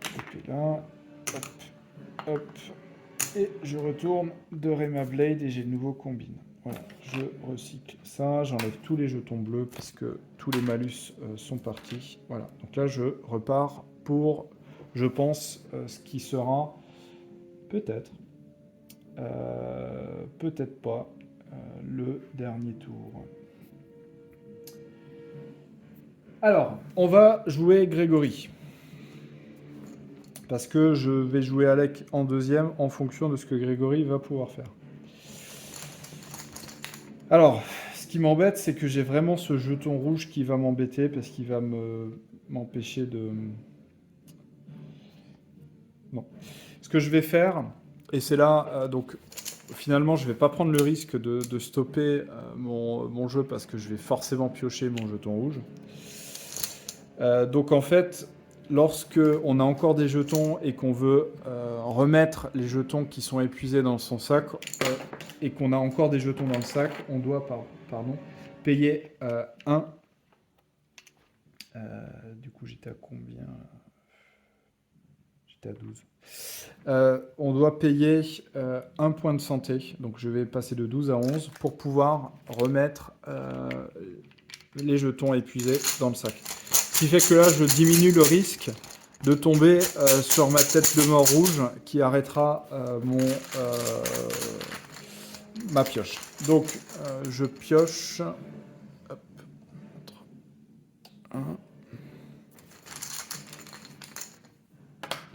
et puis là. Hop, hop. Et je retourne de Rema Blade et j'ai de nouveau combine. Voilà, je recycle ça, j'enlève tous les jetons bleus puisque tous les malus sont partis. Voilà, donc là je repars pour, je pense, ce qui sera peut-être, peut-être pas, le dernier tour. Alors, on va jouer Grégory. Parce que je vais jouer Alec en deuxième en fonction de ce que Grégory va pouvoir faire. Alors, ce qui m'embête, c'est que j'ai vraiment ce jeton rouge qui va m'embêter parce qu'il va m'empêcher de... Non. Ce que je vais faire, et c'est là, donc finalement, je vais pas prendre le risque de stopper mon jeu parce que je vais forcément piocher mon jeton rouge. Donc en fait, lorsque on a encore des jetons et qu'on veut remettre les jetons qui sont épuisés dans son sac et qu'on a encore des jetons dans le sac, on doit payer 1. Du coup, j'étais à combien? J'étais à 12. On doit payer 1 point de santé. Donc je vais passer de 12 à 11 pour pouvoir remettre les jetons épuisés dans le sac. Ce qui fait que là, je diminue le risque de tomber sur ma tête de mort rouge qui arrêtera ma pioche. Donc, je pioche. Hop. 1.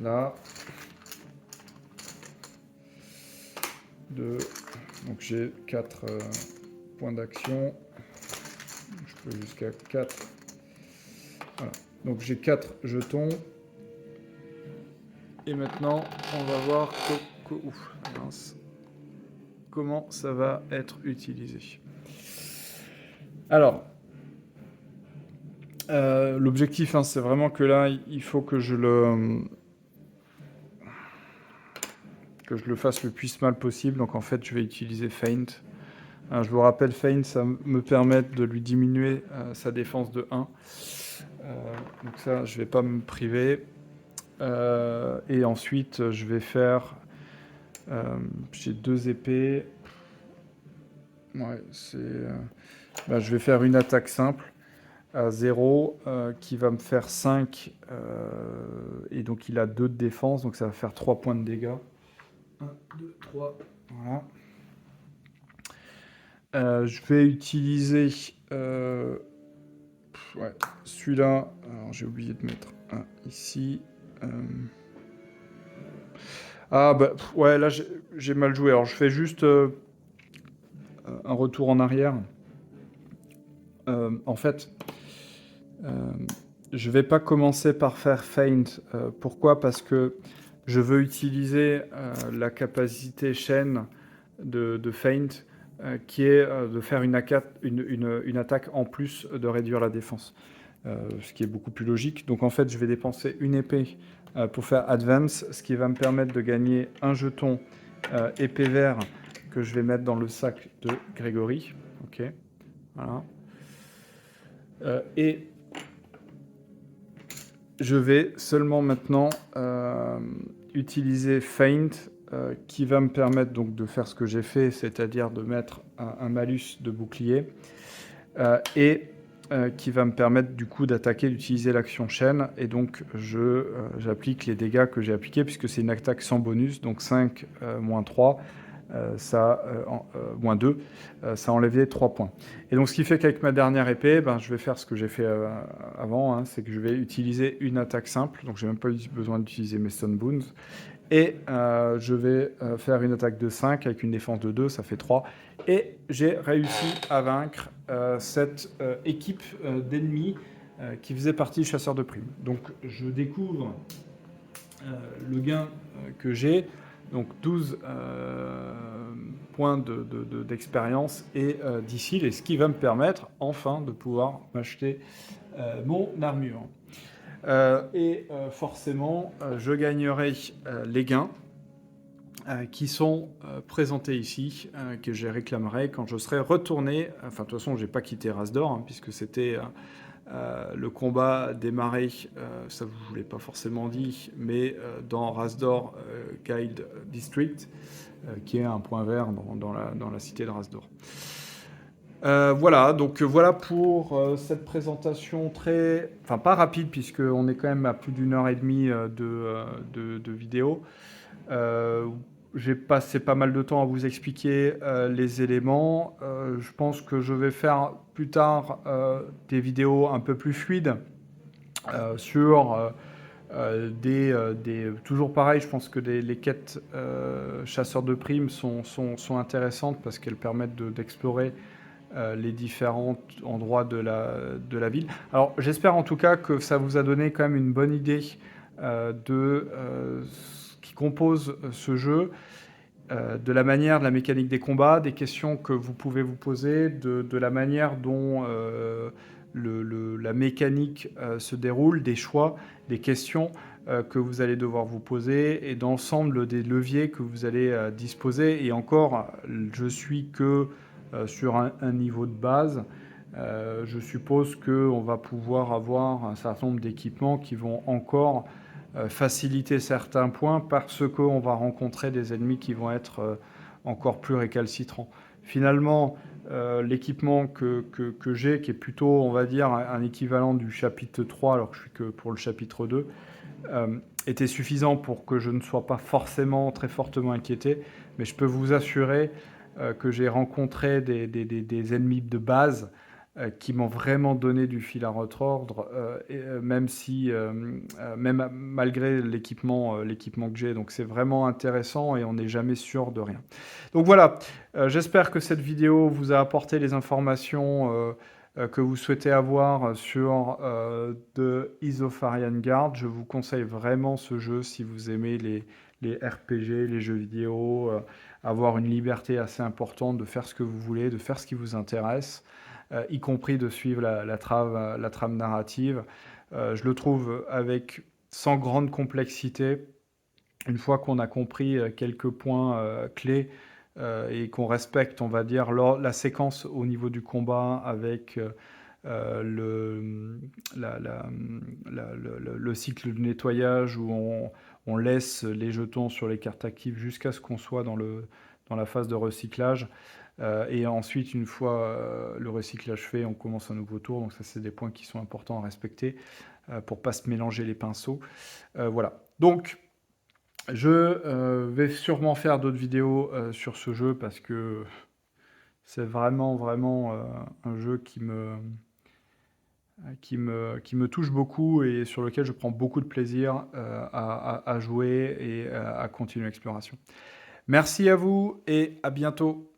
Là. 2. Donc, j'ai 4 points d'action. Je peux jusqu'à 4. Voilà. Donc, j'ai 4 jetons. Et maintenant, on va voir comment ça va être utilisé. Alors, l'objectif, hein, c'est vraiment que là, il faut que je le fasse le plus mal possible. Donc en fait, je vais utiliser Feint. Je vous rappelle, Feint, ça me permet de lui diminuer sa défense de 1. Donc ça, je ne vais pas me priver. Et ensuite, je vais faire... j'ai 2 épées. Ouais, je vais faire une attaque simple à 0 qui va me faire 5. Et donc il a 2 de défense, donc ça va faire 3 points de dégâts. 1, 2, 3, voilà. Je vais utiliser celui-là. Alors j'ai oublié de mettre un ici. Ouais, là j'ai mal joué. Alors je fais juste un retour en arrière. En fait, je vais pas commencer par faire Feint. Pourquoi? Parce que je veux utiliser la capacité chaîne de Feint, qui est de faire une attaque en plus de réduire la défense. Ce qui est beaucoup plus logique. Donc en fait, je vais dépenser une épée pour faire Advance, ce qui va me permettre de gagner un jeton épée vert que je vais mettre dans le sac de Grégory. Ok, voilà. Et je vais seulement maintenant utiliser Feint, qui va me permettre donc de faire ce que j'ai fait, c'est-à-dire de mettre un malus de bouclier, et qui va me permettre du coup d'attaquer, d'utiliser l'action chaîne, et donc j'applique les dégâts que j'ai appliqués, puisque c'est une attaque sans bonus, donc 5 moins 3, moins 2, ça enlève 3 points. Et donc ce qui fait qu'avec ma dernière épée, je vais faire ce que j'ai fait avant, hein, c'est que je vais utiliser une attaque simple, donc j'ai même pas eu besoin d'utiliser mes Stone Boons, et je vais faire une attaque de 5 avec une défense de 2, ça fait 3. Et j'ai réussi à vaincre cette équipe d'ennemis qui faisait partie du chasseur de primes. Donc je découvre le gain que j'ai, donc 12 points d'expérience et d'ici, et ce qui va me permettre enfin de pouvoir m'acheter mon armure. Forcément, je gagnerai les gains qui sont présentés ici, que je réclamerai quand je serai retourné. Enfin, de toute façon, je n'ai pas quitté Rasdor, hein, puisque c'était le combat démarré, ça je ne vous l'ai pas forcément dit, mais dans Rasdor Guild District, qui est un point vert dans la cité de Rasdor. Voilà, donc voilà pour cette présentation pas rapide, puisqu'on est quand même à plus d'1 heure et demie de vidéo. J'ai passé pas mal de temps à vous expliquer les éléments. Je pense que je vais faire plus tard des vidéos un peu plus fluides sur toujours pareil, je pense que les quêtes chasseurs de primes sont intéressantes parce qu'elles permettent d'explorer les différents endroits de la ville. Alors j'espère en tout cas que ça vous a donné quand même une bonne idée de ce qui compose ce jeu, de la manière, de la mécanique des combats, des questions que vous pouvez vous poser, de la manière dont la mécanique se déroule, des choix, des questions que vous allez devoir vous poser et d'ensemble des leviers que vous allez disposer. Et encore, je suis que sur un niveau de base. Je suppose qu'on va pouvoir avoir un certain nombre d'équipements qui vont encore faciliter certains points parce qu'on va rencontrer des ennemis qui vont être encore plus récalcitrants. Finalement, l'équipement que j'ai, qui est plutôt, on va dire, un équivalent du chapitre 3, alors que je suis que pour le chapitre 2, était suffisant pour que je ne sois pas forcément très fortement inquiété, mais je peux vous assurer que j'ai rencontré des ennemis de base qui m'ont vraiment donné du fil à retordre, même malgré l'équipement que j'ai. Donc c'est vraiment intéressant et on n'est jamais sûr de rien. Donc voilà, j'espère que cette vidéo vous a apporté les informations que vous souhaitez avoir sur The Isofarian Guard. Je vous conseille vraiment ce jeu si vous aimez les RPG, les jeux vidéo, avoir une liberté assez importante de faire ce que vous voulez, de faire ce qui vous intéresse, y compris de suivre la trame narrative. Je le trouve sans grande complexité. Une fois qu'on a compris quelques points clés et qu'on respecte, on va dire, la séquence au niveau du combat avec le cycle de nettoyage où on laisse les jetons sur les cartes actives jusqu'à ce qu'on soit dans la phase de recyclage. Et ensuite, une fois le recyclage fait, on commence un nouveau tour. Donc ça, c'est des points qui sont importants à respecter pour ne pas se mélanger les pinceaux. Voilà. Donc, je vais sûrement faire d'autres vidéos sur ce jeu parce que c'est vraiment, vraiment un jeu qui me touche beaucoup et sur lequel je prends beaucoup de plaisir à jouer et à continuer l'exploration. Merci à vous et à bientôt.